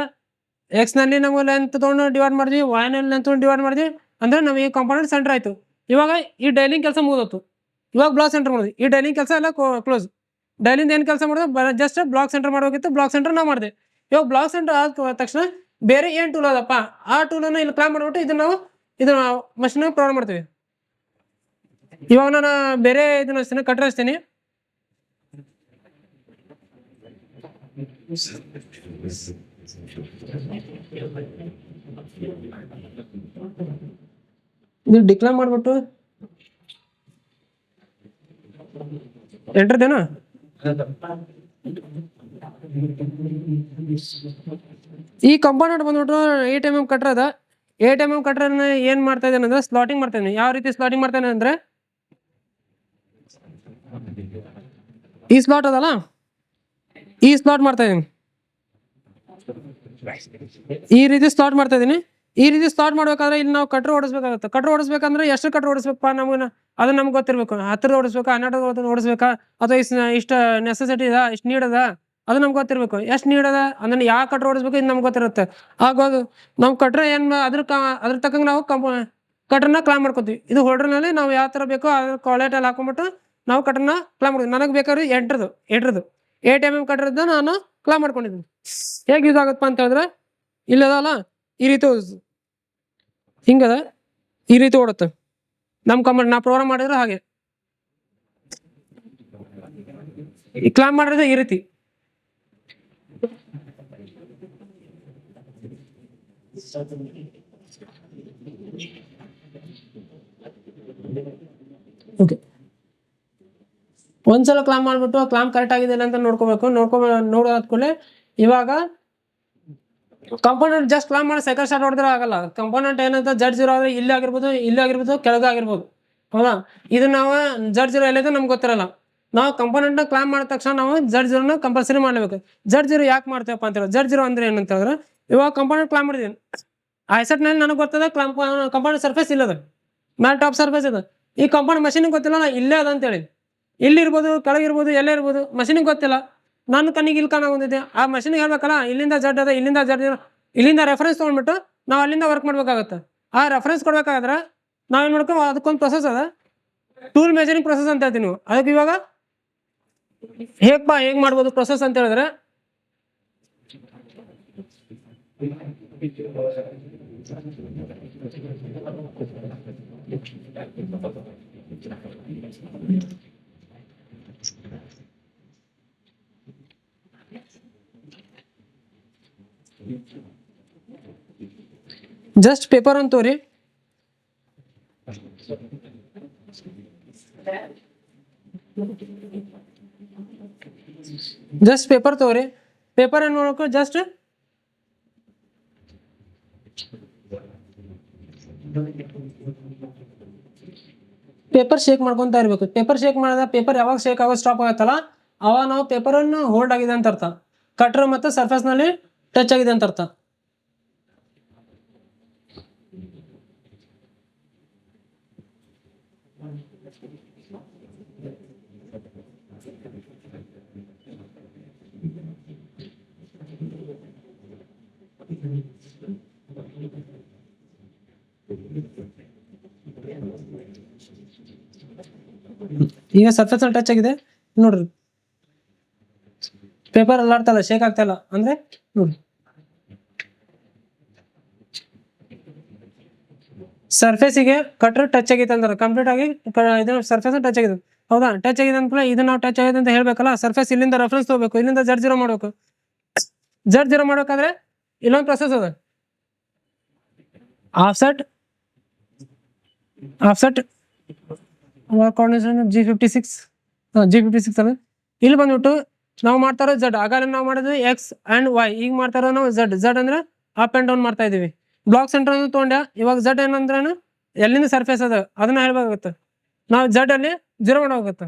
ಎಕ್ಸ್ನಲ್ಲಿ ನಾವು ಲೆಂತ್ ತೊಗೊಂಡು ಡಿವೈಡ್ ಮಾಡಿದ್ವಿ, ವಾಯ್ನಲ್ಲಿ ಲೆಂತ್ ತೊಗೊಂಡು ಡಿವೈಡ್ ಮಾಡಿದ್ವಿ ಅಂದರೆ ನಾವು ಈ ಕಂಪೋನೆಂಟ್ ಸೆಂಟರ್ ಆಯಿತು. ಇವಾಗ ಈ ಡೈಲಿಂಗ್ ಕೆಲಸ ಮುಗಿದೋತು. ಇವಾಗ ಬ್ಲಾಕ್ ಸೆಂಟರ್ ಮಾಡಿದ್ವಿ. ಈ ಡೈಲಿಂಗ್ ಕೆಲಸ ಎಲ್ಲ ಕ್ಲೋಸ್. ಡೈಲಿಂದ ಏನು ಕೆಲಸ ಮಾಡಿದೆ, ಜಸ್ಟ್ ಬ್ಲಾಕ್ ಸೆಂಟರ್ ಮಾಡಬೇಕಿತ್ತು, ಬ್ಲಾಕ್ ಸೆಂಟರ್ ನಾವು ಮಾಡಿದೆ. ಇವಾಗ ಬ್ಲಾಕ್ ಸೆಂಟರ್ ಆದ ತಕ್ಷಣ ಬೇರೆ ಏನು ಟೂಲ್ ಅದಪ್ಪ, ಆ ಟೂಲನ್ನು ಇಲ್ಲಿ ಕ್ಲಾಮ್ ಮಾಡಿಬಿಟ್ಟು ಇದನ್ನ ಮಷಿನ್ ಪ್ರಾರಂಭ ಮಾಡ್ತೀವಿ. ಇವಾಗ ನಾನು ಬೇರೆ ಇದನ್ನ ಹಚ್ತೀನಿ, ಕಟ್ರ್ ಹಚ್ತೀನಿ. ಇದು ಡಿಕ್ಲೇರ್ ಮಾಡ್ಬಿಟ್ಟು ಎಂಟ್ರದೇನಾ, ಈ ಕಂಪೋನೆಂಟ್ ಬಂದ್ಬಿಟ್ಟು 8 mm ಕಟ್ರ್ ಅದ. 8 mm ಕಟ್ರನ್ನ ಏನ್ ಮಾಡ್ತಾ ಇದ್ದೇನೆ ಅಂದ್ರೆ ಸ್ಲಾಟಿಂಗ್ ಮಾಡ್ತಾ ಇದ್ದೀನಿ. ಯಾವ ರೀತಿ ಸ್ಲಾಟಿಂಗ್ ಮಾಡ್ತಾನೆ ಅಂದ್ರೆ, ಈ ಸ್ಲಾಟ್ ಅದಲ್ಲ, ಈ ಸ್ಲಾಟ್ ಮಾಡ್ತಾ ಇದೀನಿ, ಈ ರೀತಿ ಸ್ಲಾಟ್ ಮಾಡ್ತಾ ಇದೀನಿ. ಈ ರೀತಿ ಸ್ಲಾಟ್ ಮಾಡ್ಬೇಕಾದ್ರೆ ಇಲ್ಲಿ ನಾವು ಕಟ್ರ್ ಓಡಿಸ್ಬೇಕಾಗುತ್ತೆ. ಕಟ್ರ್ ಓಡಿಸ್ಬೇಕಂದ್ರೆ ಎಷ್ಟು ಕಟ್ರ್ ಓಡಿಸ್ಬೇಕಪ್ಪ ನಮ್ಗೆ, ಅದು ನಮ್ಗೆ ಗೊತ್ತಿರ್ಬೇಕು. 10 ಓಡಿಸ್ಬೇಕಾ, 12 ಓಡಿಸ್ಬೇಕಾ, ಅಥವಾ ಇಷ್ಟು ನೆಸೆಸಿಟಿ ಅದ, ಇಷ್ಟು ನೀಡ್ ಅದ, ಅದು ನಮ್ಗೆ ಗೊತ್ತಿರ್ಬೇಕು. ಎಷ್ಟು ನೀಡ್ ಅದ ಅಂದ್ರೆ ಯಾವ ಕಟ್ರ್ ಓಡಿಸ್ಬೇಕು ಇದು ನಮ್ಗೆ ಗೊತ್ತಿರುತ್ತೆ. ಆಗೋದು ನಾವು ಕಟ್ರ ಏನು ಅದ್ರ ತಕ್ಕಂಗೆ ನಾವು ಕಟ್ರನ್ನ ಕ್ಲಾಮ್ ಮಾಡ್ಕೊತೀವಿ. ಇದು ಹೋಲ್ಡರ್ನಲ್ಲಿ ನಾವು ಯಾವ ಥರ ಬೇಕೋ ಅದ್ರ ಕ್ವಾಲಿಟಿಯಲ್ಲಿ ಹಾಕೊಂಡ್ಬಿಟ್ಟು ನಾವು ಕಟ್ರನ್ನ ಕ್ಲಾಮ್ ಮಾಡ್ತೀವಿ. ನನಗೆ ಬೇಕಾದ್ರೆ 8 mm ಕಟ್ರದ್ದು ನಾನು ಕ್ಲಾಮ್ ಮಾಡ್ಕೊಂಡಿದ್ದೀನಿ. ಹೇಗೆ ಯೂಸ್ ಆಗುತ್ತಪ್ಪ ಅಂತ ಹೇಳಿದ್ರೆ, ಇಲ್ಲದಲ್ಲ ಈ ರೀತಿ ಹಿಂಗದ, ಈ ರೀತಿ ಓಡುತ್ತೆ. ನಾ ಪ್ರೋಗ್ರಾಮ್ ಮಾಡಿದ್ರೆ ಹಾಗೆ ಕ್ಲಾಮ್ ಮಾಡಿದ್ರೆ ಈ ರೀತಿ. ಓಕೆ, ಒಂದ್ಸಲ ಕ್ಲಾಮ್ ಮಾಡ್ಬಿಟ್ಟು ಕ್ಲಾಮ್ ಕರೆಕ್ಟ್ ಆಗಿದೆ ಅಂತ ನೋಡ್ಕೋಬೇಕು. ನೋಡೋದ್ಕೂಡಲೇ ಇವಾಗ ಕಂಪೋನೆಂಟ್ ಜಸ್ಟ್ ಕ್ಲಾಮ್ ಮಾಡಿ ಸೈಕಲ್ ಸ್ಟಾರ್ಟ್ ಹೊಡೆದ್ರೆ ಆಗಲ್ಲ. ಕಂಪೋನೆಂಟ್ ಏನಂತ Z0 ಆದರೆ ಇಲ್ಲಿ ಆಗಿರ್ಬೋದು, ಕೆಳಗೆ ಆಗಿರ್ಬೋದು. ಹೌದಾ, ಇದು ನಾವು Z0 ಎಲ್ಲಿದೆ ನಮ್ಗೆ ಗೊತ್ತಿರಲ್ಲ. ನಾವು ಕಂಪೋನೆಂಟ್ನ ಕ್ಲಾಮ್ ಮಾಡಿದ ತಕ್ಷಣ ನಾವು Z0ನ ಕಂಪಲ್ಸರಿ ಮಾಡಬೇಕು. Z0 ಯಾಕೆ ಮಾಡ್ತೀವಪ್ಪ ಅಂತ ಹೇಳಿ, Z0 ಅಂದ್ರೆ ಏನಂತ ಹೇಳಿದ್ರೆ, ಇವಾಗ ಕಂಪೋನೆಂಟ್ ಕ್ಲಾಮ್ ಮಾಡಿದ್ದೀನಿ, ಐಸೆಟ್ನಲ್ಲಿ ನನಗೆ ಗೊತ್ತದ ಕಂಪೋನೆಂಟ್ ಸರ್ಫೇಸ್ ಇಲ್ಲದ, ಮೇಲೆ ಟಾಪ್ ಸರ್ಫೇಸ್ ಇದೆ. ಈ ಕಂಪೋನೆಂಟ್ ಮಷೀನಿಗೆ ಗೊತ್ತಿಲ್ಲ ನಾ ಇಲ್ಲೇ ಅದ ಅಂತೇಳಿ. ಇಲ್ಲಿರ್ಬೋದು, ಕೆಳಗಿರ್ಬೋದು, ಎಲ್ಲೇ ಇರ್ಬೋದು, ಮಷೀನಿಗೆ ಗೊತ್ತಿಲ್ಲ. ನನ್ನ ಕಣ್ಣಿಗೆ ಇಲ್ಲಿ ಕಾಣಾಗೊಂದಿದೆ. ಆ ಮಷೀನಿಗೆ ಹೇಳ್ಬೇಕಲ್ಲ ಇಲ್ಲಿಂದ Z ಅದ, ಇಲ್ಲಿಂದ ರೆಫರೆನ್ಸ್ ತೊಗೊಂಡ್ಬಿಟ್ಟು ನಾವು ಅಲ್ಲಿಂದ ವರ್ಕ್ ಮಾಡ್ಬೇಕಾಗತ್ತೆ. ಆ ರೆಫರೆನ್ಸ್ ಕೊಡ್ಬೇಕಾದ್ರೆ ನಾವೇನು ಮಾಡ್ಕೊ, ಅದಕ್ಕೊಂದು ಪ್ರೊಸೆಸ್ ಅದ, ಟೂಲ್ ಮೆಜರಿಂಗ್ ಪ್ರೊಸೆಸ್ ಅಂತ ಹೇಳ್ತೀವಿ ನೀವು. ಅದಕ್ಕೆ ಇವಾಗ ಹೇಗೆ ಮಾಡ್ಬೋದು ಪ್ರೊಸೆಸ್ ಅಂತ ಹೇಳಿದ್ರೆ, ಜಸ್ಟ್ ಪೇಪರ್ ಅಂತ ತೋರಿ, ಜಸ್ಟ್ ಪೇಪರ್ ತಗೋರಿ. ಪೇಪರ್ ಏನು ಮಾಡಬೇಕು, ಜಸ್ಟ್ ಪೇಪರ್ ಶೇಕ್ ಮಾಡ್ಕೊತಾ ಇರಬೇಕು. ಪೇಪರ್ ಶೇಕ್ ಮಾಡಿದ ಪೇಪರ್ ಯಾವಾಗ ಶೇಕ್ ಆಗೋ ಸ್ಟಾಪ್ ಆಗುತ್ತಲ್ಲ ಅವಾಗ ನಾವು ಪೇಪರನ್ನು ಹೋಲ್ಡ್ ಆಗಿದೆ ಅಂತ ಅರ್ಥ. ಕಟ್ರ್ ಮತ್ತು ಸರ್ಫೇಸ್ನಲ್ಲಿ ಟಚ್ ಆಗಿದೆ ಅಂತ ಅರ್ಥ. ಈಗ ಸರ್ಫೇಸ್ ಟಚ್ ಆಗಿದೆ ನೋಡ್ರಿ, ಪೇಪರ್ ಅಲ್ಲಾಡ್ತಲ್ಲ, ಶೇಕ್ ಆಗ್ತಾ ಇಲ್ಲ ಅಂದ್ರೆ ನೋಡಿ ಸರ್ಫೇಸಿಗೆ ಕಟ್ರ್ ಟಚ್ ಆಗೈತೆ ಅಂದ್ರೆ ಕಂಪ್ಲೀಟ್ ಆಗಿ ಇದು ಸರ್ಫೇಸ್ ಟಚ್ ಆಗಿದೆ. ಹೌದಾ, ಟಚ್ ಆಗಿದೆ ಅಂದ್ಮೇಲೆ ಇದು ನಾವು ಟಚ್ ಆಗಿದೆ ಅಂತ ಹೇಳ್ಬೇಕಲ್ಲ. ಸರ್ಫೇಸ್ ಇಲ್ಲಿಂದ ರೆಫರೆನ್ಸ್ ತಗೋಬೇಕು, ಇಲ್ಲಿಂದ Z0 ಮಾಡ್ಬೇಕು. Z0 ಮಾಡ್ಬೇಕಾದ್ರೆ ಇಲ್ಲೊಂದು ಪ್ರೊಸೆಸ್ ಅದ, ಆಫ್ಸೆಟ್ ಕೋಆರ್ಡಿನೇಷನ್ G56 ಅದ. ಇಲ್ಲಿ ಬಂದ್ಬಿಟ್ಟು ನಾವು ಮಾಡ್ತಾರೋ Z, ಆಗಾಗ ನಾವು ಮಾಡಿದ್ವಿ X ಆ್ಯಂಡ್ Y, ಈಗ ಮಾಡ್ತಾರೋ ನಾವು Z ಅಂದ್ರೆ ಅಪ್ ಆ್ಯಂಡ್ ಡೌನ್ ಮಾಡ್ತಾ ಇದೀವಿ. ಬ್ಲಾಕ್ ಸೆಂಟರ್ ತೊಗೊಂಡ್ಯಾ, ಇವಾಗ Z ಏನಂದ್ರೆ ಎಲ್ಲಿಂದ ಸರ್ಫೇಸ್ ಅದ ಅದನ್ನ ಹೇಳ್ಬೇಕಾಗತ್ತೆ. ನಾವು Z ಅಲ್ಲಿ 0 ಮಾಡೋಗುತ್ತೆ.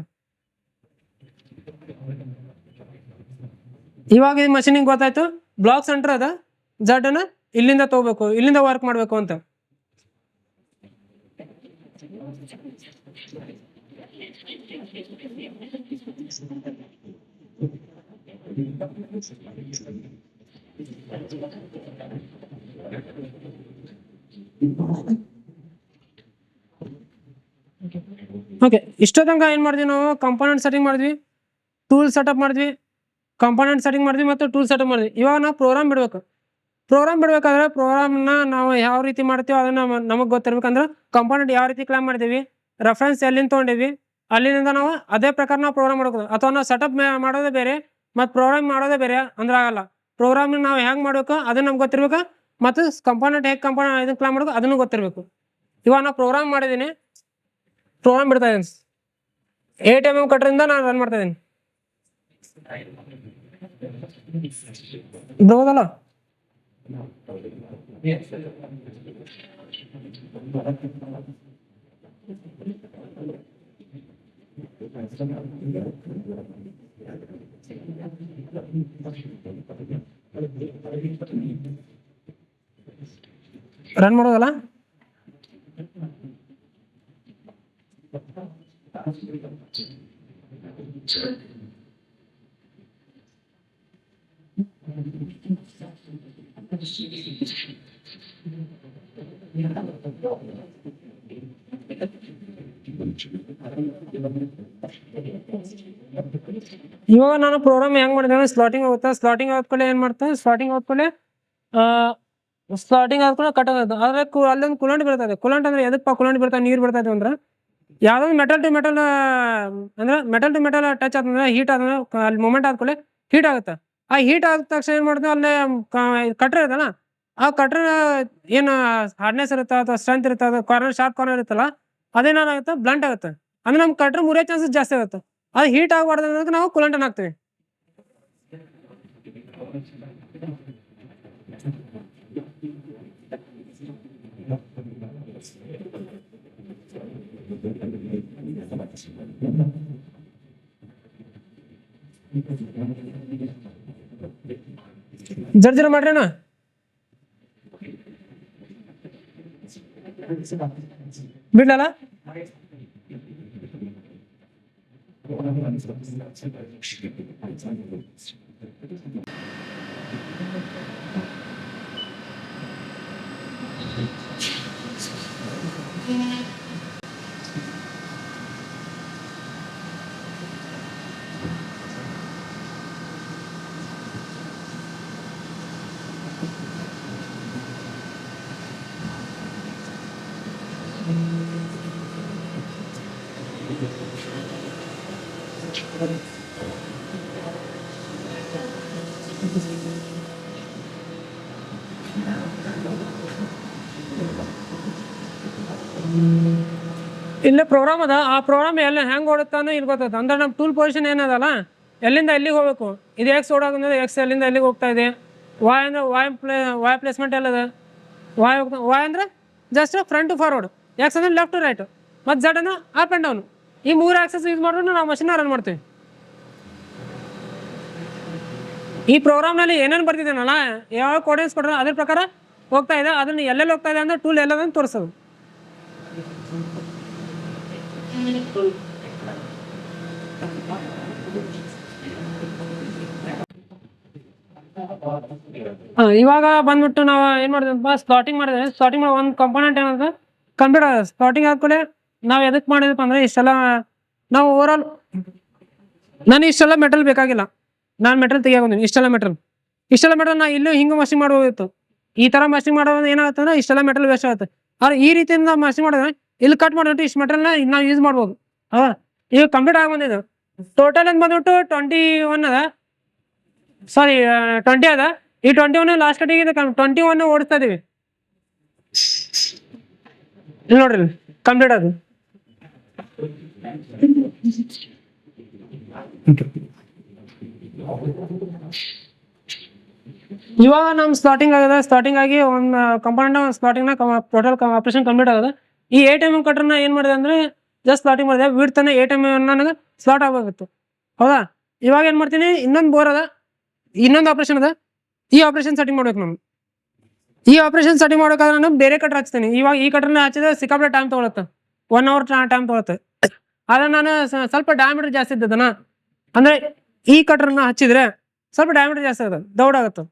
ಇವಾಗ ಈ ಮಷೀನಿಗೆ ಗೊತ್ತಾಯ್ತು ಬ್ಲಾಕ್ ಸೆಂಟರ್ ಅದ, Z ಅನ್ನ ಇಲ್ಲಿಂದ ತಗೋಬೇಕು, ಇಲ್ಲಿಂದ ವರ್ಕ್ ಮಾಡಬೇಕು ಅಂತ. ಓಕೆ, ಇಷ್ಟೋ ತನಕ ಏನು ಮಾಡಿದ್ವಿ ನಾವು? ಕಂಪೋನೆಂಟ್ ಸೆಟ್ಟಿಂಗ್ ಮಾಡಿದ್ವಿ, ಟೂಲ್ ಸೆಟಪ್ ಮಾಡಿದ್ವಿ, ಕಂಪೋನೆಂಟ್ ಸೆಟ್ಟಿಂಗ್ ಮಾಡಿದ್ವಿ ಮತ್ತು ಟೂಲ್ ಸೆಟಪ್ ಮಾಡಿದ್ವಿ. ಇವಾಗ ನಾವು ಪ್ರೋಗ್ರಾಮ್ ಬಿಡಬೇಕು. ಪ್ರೋಗ್ರಾಮ್ ಬಿಡಬೇಕಾದ್ರೆ ಪ್ರೋಗ್ರಾಮ್ನ ನಾವು ಯಾವ ರೀತಿ ಮಾಡ್ತೀವಿ ಅದನ್ನು ನಮಗೆ ಗೊತ್ತಿರ್ಬೇಕಂದ್ರೆ ಕಂಪೋನೆಂಟ್ ಯಾವ ರೀತಿ ಕ್ಲೈಮ್ ಮಾಡಿದ್ದೀವಿ, ರೆಫರೆನ್ಸ್ ಎಲ್ಲಿಂದ ತೊಗೊಂಡಿವಿ, ಅಲ್ಲಿಂದ ನಾವು ಅದೇ ಪ್ರಕಾರ ನಾವು ಪ್ರೋಗ್ರಾಮ್ ಮಾಡ್ಬೇಕು. ಅಥವಾ ನಾವು ಸೆಟಪ್ ಮಾಡೋದೇ ಬೇರೆ ಮತ್ತು ಪ್ರೋಗ್ರಾಮ್ ಮಾಡೋದೇ ಬೇರೆ ಅಂದ್ರೆ ಆಗಲ್ಲ. ಪ್ರೋಗ್ರಾಮ್ನ ನಾವು ಹೆಂಗೆ ಮಾಡಬೇಕು ಅದನ್ನು ನಮ್ಗೆ ಗೊತ್ತಿರ್ಬೇಕು, ಮತ್ತು ಕಂಪೋನೆಂಟ್ ಹೇಗೆ ಇದನ್ನು ಕ್ಲೈಮ್ ಮಾಡಬೇಕು ಅದನ್ನು ಗೊತ್ತಿರಬೇಕು. ಇವಾಗ ನಾವು ಪ್ರೋಗ್ರಾಮ್ ಮಾಡಿದ್ದೀನಿ, ಪ್ರೋಗ್ರಾಮ್ ಬಿಡ್ತಾ ಇದ್ದೀನಿ. 8mm ಕಟ್ರಿಂದ ನಾನು ರನ್ ಮಾಡ್ತಾ ಇದ್ದೀನಿ. ಹೌದಲ್ಲ, ರನ್ ಮಾಡೋದಲ್ಲ. ಇವಾಗ ನಾನು ಪ್ರೋಗ್ರಾಮ್ ಹೆಂಗ್ ಮಾಡಿದೆ, ಸ್ಲಾಟಿಂಗ್ ಆಗುತ್ತೆ. ಸ್ಲಾಟಿಂಗ್ ಆದ್ಮೇಲೆ ಏನ್ ಮಾಡ್ತಾರೆ, ಸ್ಲಾಟಿಂಗ್ ಆದ್ಮೇಲೆ ಕಟ್ ಆಗುತ್ತೆ. ಆದ್ರೆ ಅಲ್ಲೊಂದು ಕುಲಂಟ್ ಬೀಳ್ತದೆ. ಕುಲಂಟ್ ಅಂದ್ರೆ ಎದಕ್ಕೆ ಕುಲಂಟ್ ಬೀಳ್ತಾವೆ, ನೀರು ಬೀಳ್ತದೆ ಅಂದ್ರೆ ಯಾವ್ದೊಂದು ಮೆಟಲ್ ಟು ಮೆಟಲ್ ಅಂದ್ರೆ ಮೆಟಲ್ ಟು ಮೆಟಲ್ ಟಚ್ ಆದ್ರೆ ಹೀಟ್ ಆದ್ರೆ ಅಲ್ಲಿ ಮೂಮೆಂಟ್ ಆದ್ಮೇಲೆ ಹೀಟ್ ಆಗುತ್ತೆ. ಆ ಹೀಟ್ ಆದ ತಕ್ಷಣ ಏನ್ ಮಾಡ್ತೀವಿ, ಅಲ್ಲೇ ಕಟ್ರ್ ಇರುತ್ತಲ್ಲ, ಆ ಕಟ್ರ್ ಏನು ಹಾರ್ಡ್ನೆಸ್ ಇರುತ್ತೆ ಅಥವಾ ಸ್ಟ್ರೆಂತ್ ಇರುತ್ತೆ, ಅದು ಕಾರ್ನರ್ ಶಾರ್ಪ್ ಕಾರ್ನರ್ ಇರುತ್ತಲ್ಲ, ಅದೇನಾಗುತ್ತೆ ಬ್ಲಂಟ್ ಆಗುತ್ತೆ. ಅಂದ್ರೆ ನಮ್ಮ ಕಟ್ರ್ ಮುರಿಯೋ ಚಾನ್ಸಸ್ ಜಾಸ್ತಿ ಆಗುತ್ತೆ. ಅದು ಹೀಟ್ ಆಗಬಾರ್ದು ಅನ್ನೋದಕ್ಕೆ ನಾವು ಕುಲಂಟನ್ನು ಹಾಕ್ತೀವಿ. ಜರ್ಜರ ಮಾಡ್ರೇನ ಬಿಡ್ಲಲ್ಲ. ಇಲ್ಲೇ ಪ್ರೋಗ್ರಾಮ್ ಅದ. ಆ ಪ್ರೋಗ್ರಾಮ್ ಎಲ್ಲ ಹೆಂಗೆ ಓಡುತ್ತಾನೋ ಇಲ್ಲಿ ಗೊತ್ತೈತೆ. ಅಂದ್ರೆ ನಮ್ಮ ಟೂಲ್ ಪೊಸಿಷನ್ ಏನದಲ್ಲ, ಎಲ್ಲಿಂದ ಎಲ್ಲಿಗೆ ಹೋಗ್ಬೇಕು. ಇದು ಎಕ್ಸ್ ಓಡಾಗಂದ್ರೆ ಎಕ್ಸ್ ಎಲ್ಲಿಂದ ಎಲ್ಲಿಗೆ ಹೋಗ್ತಾ ಇದೆ. ವಾಯ್ ಅಂದ್ರೆ ವಾಯ್ ಪ್ಲೇಸ್ಮೆಂಟ್ ಎಲ್ಲದ. ವಾಯ್ ಅಂದ್ರೆ just front to forward, X ಅಂದ್ರೆ ಲೆಫ್ಟ್ ಟು ರೈಟ್, ಮತ್ತು ಝಡ್ ಅಂದ್ರೆ ಅಪ್ ಆ್ಯಂಡ್ ಡೌನ್. ಈ 3 ಆಕ್ಸಸ್ ಯೂಸ್ ಮಾಡಿದ್ರೆ ನಾವು ಮಷಿನ್ನ ರನ್ ಮಾಡ್ತೀವಿ. ಈ ಪ್ರೋಗ್ರಾಮ್ನಲ್ಲಿ ಏನೇನು ಬರ್ತಿದ್ದೇನಲ್ಲ, ಯಾವ ಕೋಡೆನ್ಸ್ ಕೊಟ್ಟರೆ ಅದ್ರ ಪ್ರಕಾರ ಹೋಗ್ತಾ ಇದೆ. ಅದನ್ನು ಎಲ್ಲೆಲ್ಲಿ ಹೋಗ್ತಾ ಇದೆ ಅಂದ್ರೆ ಟೂಲ್ ಎಲ್ಲದನ್ನು ತೋರಿಸೋದು. ಇವಾಗ ಬಂದ್ಬಿಟ್ಟು ನಾವು ಏನು ಮಾಡಿದ್ವಿ, ಸ್ಲಾಟಿಂಗ್ ಮಾಡಿದ್ರೆ ಸ್ಲಾಟಿಂಗ್ ಮಾಡಿ ಒಂದು ಕಂಪೋನೆಂಟ್ ಏನಂದ್ರೆ ಕಂಪ್ಲೀಟ್ ಆಗ. ಸ್ಲಾಟಿಂಗ್ ಆದ್ಮೇಲೆ ನಾವು ಎದಕ್ಕೆ ಮಾಡಿದಪ್ಪ ಅಂದರೆ ಇಷ್ಟೆಲ್ಲ ನಾವು ಓವರಾಲ್ ನನಗೆ ಇಷ್ಟೆಲ್ಲ ಮೆಟಲ್ ಬೇಕಾಗಿಲ್ಲ. ನಾನು ಮೆಟಲ್ ತೆಗಿಯಾಕೊಂತೀನಿ. ಇಷ್ಟೆಲ್ಲ ಮೆಟಲ್ ನಾ ಇಲ್ಲೂ ಹಿಂಗೆ ಮಷಿಂಗ್ ಮಾಡ್ಬೋದಿತ್ತು. ಈ ಥರ ಮಷಿಂಗ್ ಮಾಡೋದು ಏನಾಗುತ್ತೆ ಅಂದ್ರೆ ಇಷ್ಟೆಲ್ಲ ಮೆಟಲ್ ವೇಸ್ಟ್ ಆಗುತ್ತೆ. ಆದ್ರೆ ಈ ರೀತಿಯಿಂದ ನಾವು ಮಷಿನ್ ಮಾಡಿದ್ರೆ ಇಲ್ಲಿ ಕಟ್ ಮಾಡಿಬಿಟ್ಟು ಇಷ್ಟು ಮೆಟೀರಿಯಲ್ನ ನಾವು ಯೂಸ್ ಮಾಡ್ಬೋದು. ಹೌದಾ, ಈಗ ಕಂಪ್ಲೀಟ್ ಆಗಿ ಬಂದಿದ್ದು ಟೋಟಲ್ ಅಂತ ಬಂದ್ಬಿಟ್ಟು 21 ಅದ, ಸಾರಿ 20 ಅದ. ಈ 21 ಲಾಸ್ಟ್ ಕಟ್ಟಿಗೆ 21 ಓಡಿಸ್ತಾ ಇದೀವಿ. ಇಲ್ಲಿ ನೋಡ್ರಿ ಕಂಪ್ಲೀಟ್ ಅದು. ಇವಾಗ ನಮ್ ಸ್ಲಾಟಿಂಗ್ ಆಗಿದೆ. ಸ್ಲಾಟಿಂಗ್ ಆಗಿ ಒಂದು ಕಂಪೌಂಡ್ ಸ್ಲಾಟಿಂಗ್ ನ ಟೋಟಲ್ ಆಪರೇಷನ್ ಕಂಪ್ಲೀಟ್ ಆಗಿದೆ. ಈ 8 mm ಕಟ್ರನ್ನ ಏನ್ ಮಾಡಿದೆ ಅಂದ್ರೆ ಜಸ್ಟ್ ಸ್ಲಾಟಿಂಗ್ ಮಾಡಿದೆ. ವಿಡ್ ತಾನೆ 8 mm ನನಗೆ ಸ್ಲಾಟ್ ಆಗಬೇಕಿತ್ತು. ಹೌದಾ, ಇವಾಗ ಏನ್ ಮಾಡ್ತೀನಿ, ಇನ್ನೊಂದು ಬೋರ್ ಅದ, ಇನ್ನೊಂದು ಆಪರೇಷನ್ ಅದ. ಈ ಆಪರೇಷನ್ ಸೆಟ್ಟಿಂಗ್ ಮಾಡ್ಬೇಕು ನಾನು. ಈ ಆಪರೇಷನ್ ಸೆಟ್ಟಿಂಗ್ ಮಾಡೋಕ್ಕಾದ್ರೆ ನಾನು ಬೇರೆ ಕಟ್ರ್ ಹಚ್ತೀನಿ. ಇವಾಗ ಈ ಕಟ್ರನ್ನ ಹಚ್ಚಿದ್ರೆ ಸಿಕ್ಕಾಪಟ್ಟೆ ಟೈಮ್ ತೊಗೊಳುತ್ತೆ, 1 hour ಟೈಮ್ ತೊಗೊಳುತ್ತೆ. ಆದ್ರೆ ನಾನು ಸ್ವಲ್ಪ ಡಯಾಮೀಟರ್ ಜಾಸ್ತಿ ಇದ್ದದನ ಅಂದ್ರೆ ಈ ಕಟ್ರನ್ನ ಹಚ್ಚಿದ್ರೆ ಸ್ವಲ್ಪ ಡಯಾಮೀಟರ್ ಜಾಸ್ತಿ ಆಗುತ್ತೆ, ದೌಡಾಗುತ್ತೆ.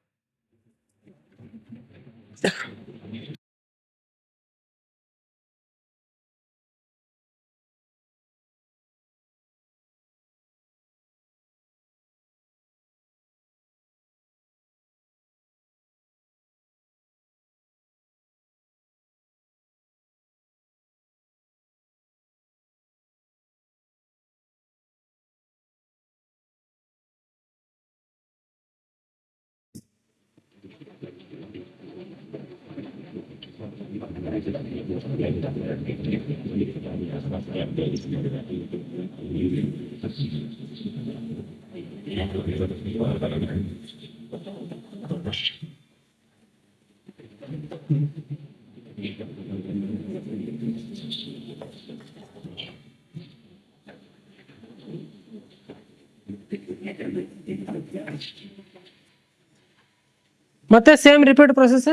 ಮತ್ತೆ ಸೇಮ್ ರಿಪೀಟ್ ಪ್ರೊಸೆಸ್.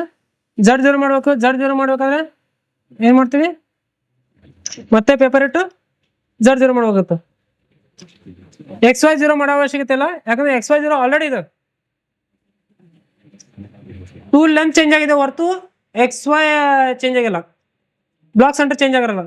ಜಡ್ ಜೀರೋ ಮಾಡ್ಬೇಕು. ಜಡ್ ಜೀರೋ ಮಾಡ್ಬೇಕಾದ್ರೆ ಏನ್ ಮಾಡ್ತೀವಿ, ಮತ್ತೆ ಪೇಪರ್ ಇಟ್ಟು ಜಡ್ ಜೀರೋ ಮಾಡ್ಬೇಕಾಗುತ್ತೆ. XY0 ಮಾಡೋ ಅವಶ್ಯಕತೆ ಇಲ್ಲ, ಯಾಕಂದ್ರೆ XY0 ಆಲ್ರೆಡಿ ಇದೆ. ಟೂಲ್ ಲೆಂತ್ ಚೇಂಜ್ ಆಗಿದೆ ಹೊರತು XY ಚೇಂಜ್ ಆಗಿಲ್ಲ, ಬ್ಲಾಕ್ ಸೆಂಟರ್ ಚೇಂಜ್ ಆಗಿರಲ್ಲ.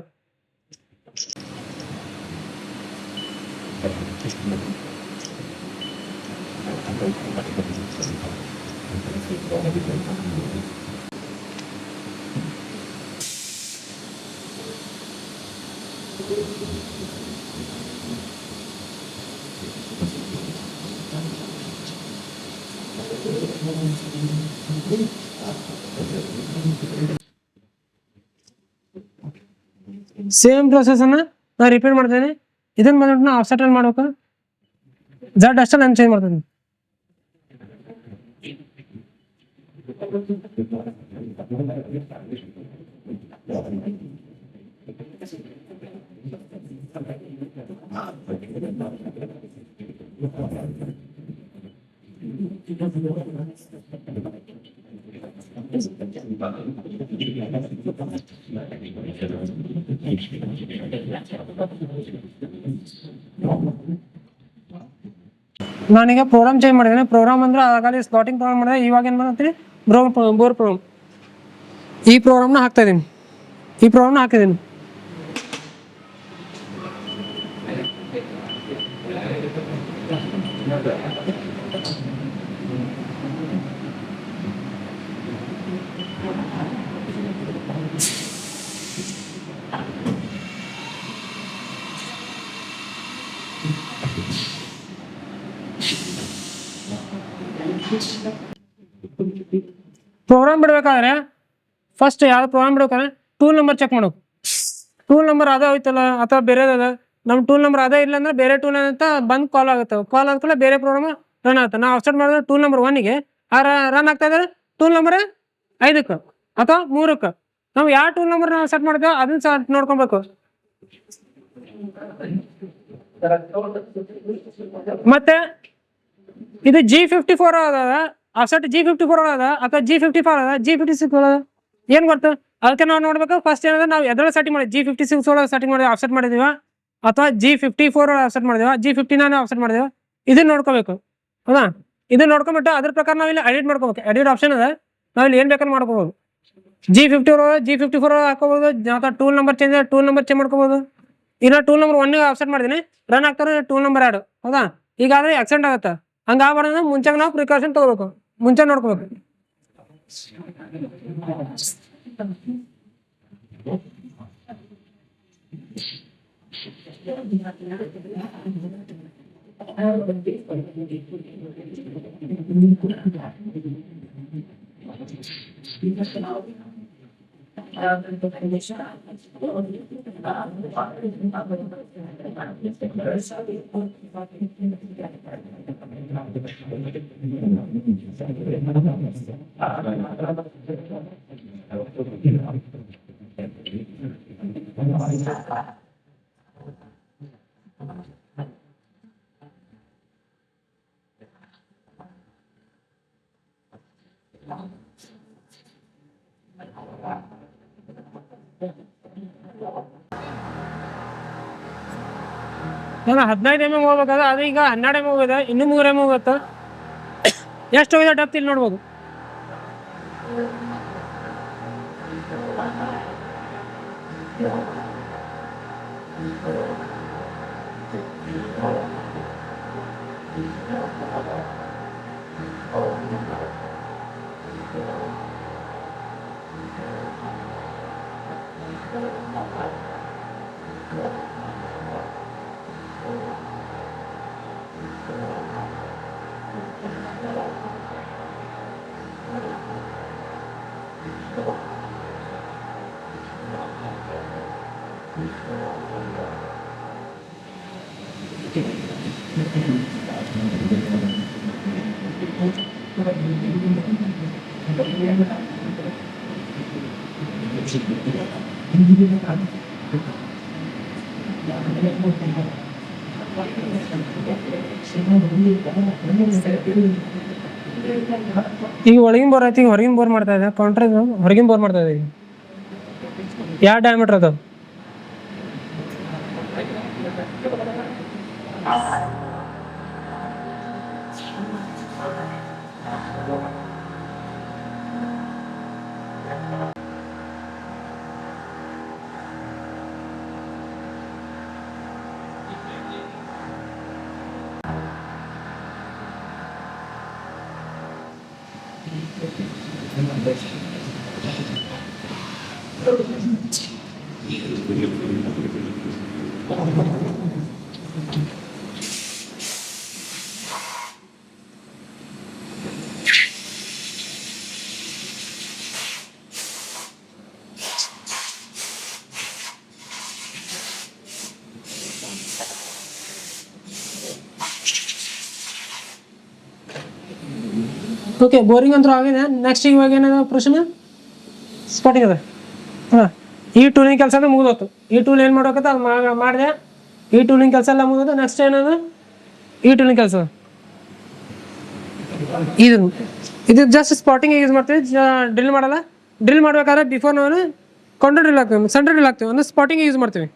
ಸೇಮ್ ಪ್ರೊಸೆಸ್ ಅನ್ನ ನಾನು ರಿಪೀಟ್ ಮಾಡ್ತೇನೆ. ಇದನ್ನ ಬಂದ್ಬಿಟ್ಟು ನಾವು ಆಫ್ಸೆಟ್ ಅಲ್ಲಿ ಮಾಡ್ಬೇಕು. ಜಡ್ ಅಷ್ಟೇ ನಾನು ಚೇಂಜ್ ಮಾಡ್ತೀನಿ. ನಾನೀಗ ಪ್ರೋಗ್ರಾಮ್ ಚೇಂಜ್ ಮಾಡಿದ್ದೀನಿ. ಪ್ರೋಗ್ರಾಮ್ ಅಂದ್ರೆ ಆಗಲೇ ಸ್ಲಾಟಿಂಗ್ ಪ್ರೋಗ್ರಾಮ್ ಮಾಡಿದೆ, ಇವಾಗ ಏನು ಮಾಡ್ತೀನಿ ಬೋರ್ ಪ್ರೋಗ್ರಾಮ್. ಈ ಪ್ರೋಗ್ರಾಮ್ನ ಹಾಕ್ತಾ ಇದ್ದೀನಿ, ಈ ಪ್ರೋಗ್ರಾಮ್ನ ಹಾಕಿದ್ದೀನಿ. ಪ್ರೋಗ್ರಾಮ್ ಬಿಡ್ಬೇಕಾದ್ರೆ ಫಸ್ಟ್ ಯಾವ್ದು ಪ್ರೋಗ್ರಾಮ್ ಬಿಡ್ಬೇಕಾದ್ರೆ ಟೂಲ್ ನಂಬರ್ ಚೆಕ್ ಮಾಡೋದು. ಟೂಲ್ ನಂಬರ್ ಅದ ಹೋಯ್ತಲ್ಲ ಅಥವಾ ಬೇರೆದ, ನಮ್ಮ ಟೂಲ್ ನಂಬರ್ ಅದೇ ಇಲ್ಲ ಅಂದ್ರೆ ಬೇರೆ ಟೂಲ್ ಅಂತ ಬಂದು ಕಾಲ್ ಆಗುತ್ತೆ. ಕಾಲ್ ಆದ್ಮೇಲೆ ಬೇರೆ ಪ್ರೋಗ್ರಾಮ್ ರನ್ ಆಗುತ್ತೆ. ನಾವು ಆಫ್ಸೆಟ್ ಮಾಡಿದ್ರೆ ಟೂಲ್ ನಂಬರ್ 1ಗೆ ರನ್ ಆಗ್ತಾ ಇದ್ದಾರೆ ಟೂಲ್ ನಂಬರ್ 5ಕ್ಕೆ ಅಥವಾ 3ಕ್ಕೆ. ನಾವು ಯಾವ ಟೂಲ್ ನಂಬರ್ ನಾವು ಸೆಟ್ ಮಾಡ್ತೇವೆ ಅದನ್ನ ನೋಡ್ಕೊಬೇಕು. ಮತ್ತೆ ಇದು G54 ಅದ, ಆಫ್ಸೆಟ್ G54 ಅದ ಅಥವಾ G55 ಅದ, G56 ಅದ, ಏನ್ ಗೊತ್ತು ಅದಕ್ಕೆ ನಾವು ನೋಡ್ಬೇಕು. ಫಸ್ಟ್ ಏನಂದ್ರೆ ನಾವು ಎದ್ರಲ್ಲಿ ಸೆಟ್ಟಿಂಗ್ ಮಾಡಿ G56 ಒಳಗೆ ಸೆಟ್ಟಿಂಗ್ ಮಾಡಿ ಆಫ್ಸೆಟ್ ಮಾಡಿದೀವ ಅಥವಾ G54 ಆಫ್ಸೆಟ್ ಮಾಡಿದೀವ, G59 ಆಫ್ಸೆಟ್ ಮಾಡಿದೀವ, ಇದನ್ನ ನೋಡ್ಕೋಬೇಕು. ಹೌದಾ, ಇದನ್ನ ನೋಡ್ಕೊಂಬಿಟ್ಟು ಅದ್ರ ಪ್ರಕಾರ ನಾವು ಇಲ್ಲಿ ಎಡಿಟ್ ಮಾಡ್ಕೋಬೇಕು. ಎಡಿಟ್ ಆಪ್ಷನ್ ಅದ, ನಾವು ಇಲ್ಲಿ ಏನ್ ಬೇಕಾದ್ರೆ ಮಾಡ್ಕೋಬಹುದು. G54 ಹಾಕೋಬಹುದು ಅಥವಾ ಟೂಲ್ ನಂಬರ್ ಚೇಂಜ್ ಮಾಡ್ಕೋಬಹುದು. ಈಗ ಟೂಲ್ ನಂಬರ್ 1 ಆಫ್ಸೆಟ್ ಮಾಡಿದೀನಿ, ರನ್ ಆಗ್ತಾರೆ ಟೂಲ್ ನಂಬರ್ 2. ಹೌದಾ, ಈಗಾದ್ರೆ ಆಕ್ಸಿಡೆಂಟ್ ಆಗುತ್ತೆ. ಹಂಗಾಗ್ಬಾರ್ದಂದ್ರೆ ಮುಂಚೆಗೆ ನಾವು ಪ್ರಿಕಾಷನ್ ತಗೋಬೇಕು, ಮುಂಚೆ ನೋಡ್ಕೋಬೇಕು. ನಾನು 15 ಹೋಗ್ಬೇಕಾದ್ರೆ ಅದು ಈಗ 12 ಹೋಗಿದೆ, ಇನ್ನೂ 3 ಹೋಗುತ್ತೆ. ಎಷ್ಟು ಹೋಗಿದೆ ಡಪ್ತ್ ಇಲ್ಲಿ ನೋಡ್ಬೋದು. ಈಗ ಒಳಗಿನ ಬೋರ್ ಐತಿ, ಈಗ ಹೊರಗಿನ ಬೋರ್ ಮಾಡ್ತಾ ಇದೆ. ಕೌಂಟ್ರ್ ಹೊರಗಿನ ಬೋರ್ ಮಾಡ್ತಾ ಇದೆ. ಈಗ ಯಾವ ಡಯಾಮೀಟರ್ ಅದು? ಓಕೆ, ಬೋರಿಂಗ್ ಅಂತೂ ಆಗಿದೆ. ನೆಕ್ಸ್ಟ್ ಇವಾಗ ಏನಾದ ಪ್ರಶ್ನೆ? ಸ್ಪಾಟಿಂಗ್ ಅದ. ಹಾಂ, ಈ ಟೂಲಿಂಗ್ ಕೆಲಸ ಅಂದ್ರೆ ಮುಗಿದೋತು. ಈ ಟೂಲ್ ಏನು ಮಾಡೋಕತ್ತ ಅದು ಮಾಡಿದೆ. ಈ ಟೂಲಿಂಗ್ ಕೆಲಸ ಎಲ್ಲ ಮುಗಿದು ನೆಕ್ಸ್ಟ್ ಏನದು? ಈ ಟೂಲಿಂಗ್ ಕೆಲಸ ಇದು ಜಸ್ಟ್ ಸ್ಪಾಟಿಂಗ್ ಯೂಸ್ ಮಾಡ್ತೀವಿ, ಡ್ರಿಲ್ ಮಾಡಲ್ಲ. ಡ್ರಿಲ್ ಮಾಡ್ಬೇಕಾದ್ರೆ ಬಿಫೋರ್ ನಾವು ಕೌಂಟರ್ ಡ್ರಿಲ್ ಹಾಕ್ತೀವಿ, ಸೆಂಟರ್ ಡ್ರಿಲ್ ಹಾಕ್ತೀವಿ, ಅಂದ್ರೆ ಸ್ಪಾಟಿಂಗ್ ಯೂಸ್ ಮಾಡ್ತೀವಿ.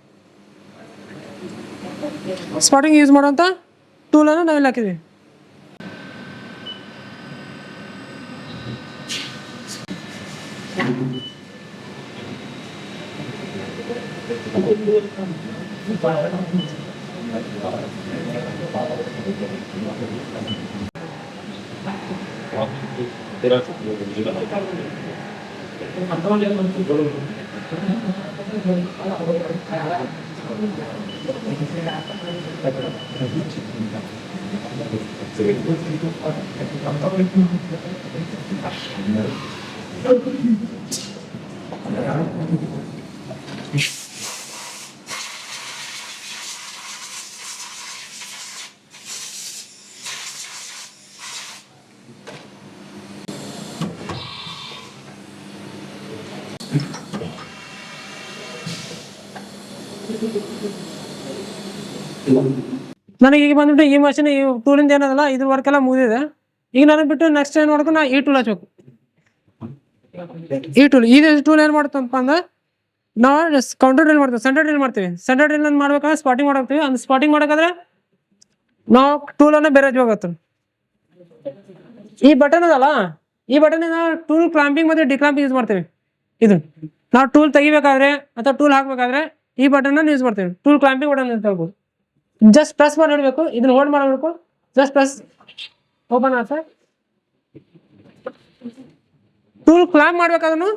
ಸ್ಪಾಟಿಂಗ್ ಯೂಸ್ ಮಾಡೋಂಥ ಟೂಲನ್ನು ನಾವಿಲ್ಲಿ ಹಾಕಿದ್ವಿ. ನನಗೆ ಈಗ ಬಂದ್ಬಿಟ್ಟು ಈ ಮಷಿನ್, ಈ ಟೂಲಿಂದ ಏನದಲ್ಲ ಇದ್ರ ವರ್ಕ್ ಎಲ್ಲ ಮುಗಿದಿದೆ. ಈಗ ನನಗೆ ಬಿಟ್ಟು ನೆಕ್ಸ್ಟ್ ಏನು ಮಾಡ್ಬೇಕು, ನಾ ಈ ಟೂಲ್ ಹಚ್ಬೇಕು. ಈ ಟೂಲ್ ಏನು ಮಾಡುತ್ತಪ್ಪ ಅಂದ್ರೆ ನಾವು ಕೌಂಟರ್ ಡ್ರಿಲ್ ಮಾಡ್ತೀವಿ, ಸೆಂಟರ್ ಡ್ರಿಲ್ ಮಾಡ್ತೀವಿ. ಸೆಂಟರ್ ಡ್ರಿಲ್ ಮಾಡ್ಬೇಕಾದ್ರೆ ಸ್ಪಾಟಿಂಗ್ ಮಾಡಾಕ್ತೀವಿ. ಅಂದ್ರೆ ಸ್ಪಾಟಿಂಗ್ ಮಾಡೋಕ್ಕಾದ್ರೆ ನಾವು ಟೂಲನ್ನು ಬೇರೆ ಹೋಗುತ್ತೆ. ಈ ಬಟನ್ ಅದಲ್ಲ, ಈ ಬಟನ್ ಟೂಲ್ ಕ್ಲಾಂಪಿಂಗ್ ಮತ್ತು ಡಿಕ್ಲಾಂಪಿಂಗ್ ಯೂಸ್ ಮಾಡ್ತೀವಿ. ಇದು ನಾವು ಟೂಲ್ ತೆಗಿಬೇಕಾದ್ರೆ ಅಥವಾ ಟೂಲ್ ಹಾಕಬೇಕಾದ್ರೆ ಈ ಬಟನ್ ಯೂಸ್ ಮಾಡ್ತೀವಿ. ಟೂಲ್ ಕ್ಲಾಂಪಿಂಗ್ ಬಟನ್ ಅಂತ ಹೇಳ್ಬೋದು. ಜಸ್ಟ್ ಪ್ರೆಸ್ ಮಾಡಿಡ್ಬೇಕು, ಇದನ್ನ ಹೋಲ್ಡ್ ಮಾಡಬೇಕು. ಜಸ್ಟ್ ಪ್ರೆಸ್, ಓಪನ್ ಆಗುತ್ತೆ. ಟೂಲ್ ಕ್ಲಾಂಪ್ ಮಾಡ್ಬೇಕಾದ್ರೂ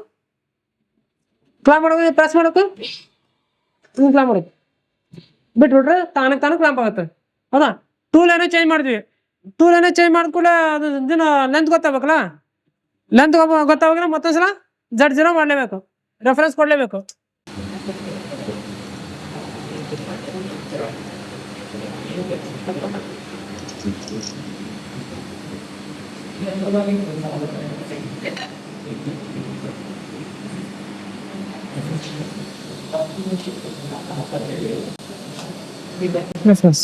ಕ್ಲಾಂಪ್ ಮಾಡೋಕೆ ಪ್ರೆಸ್ ಮಾಡೋಕೆ ಕ್ಲಾಂಪ್ ಮಾಡೋಕೆ ಬಿಟ್ಬಿಟ್ರೆ ತಾನೇ ಕ್ಲಾಂಪ್ ಆಗುತ್ತೆ. ಹೌದಾ? ಟೂಲ್ ಏನೋ ಚೇಂಜ್ ಮಾಡಿದ್ವಿ. ಟೂಲ್ ಏನೋ ಚೇಂಜ್ ಮಾಡಿದ ಕೂಡ ಅದು ಇದನ್ನ ಲೆಂತ್ ಗೊತ್ತಾಗಬೇಕಲ್ಲ. ಲೆಂತ್ ಗೊತ್ತಾಗಲ್ಲ ಮತ್ತೊಂದ್ಸಲ Z0 ಮಾಡಲೇಬೇಕು, ರೆಫರೆನ್ಸ್ ಕೊಡಲೇಬೇಕು. ರೆಫರೆನ್ಸ್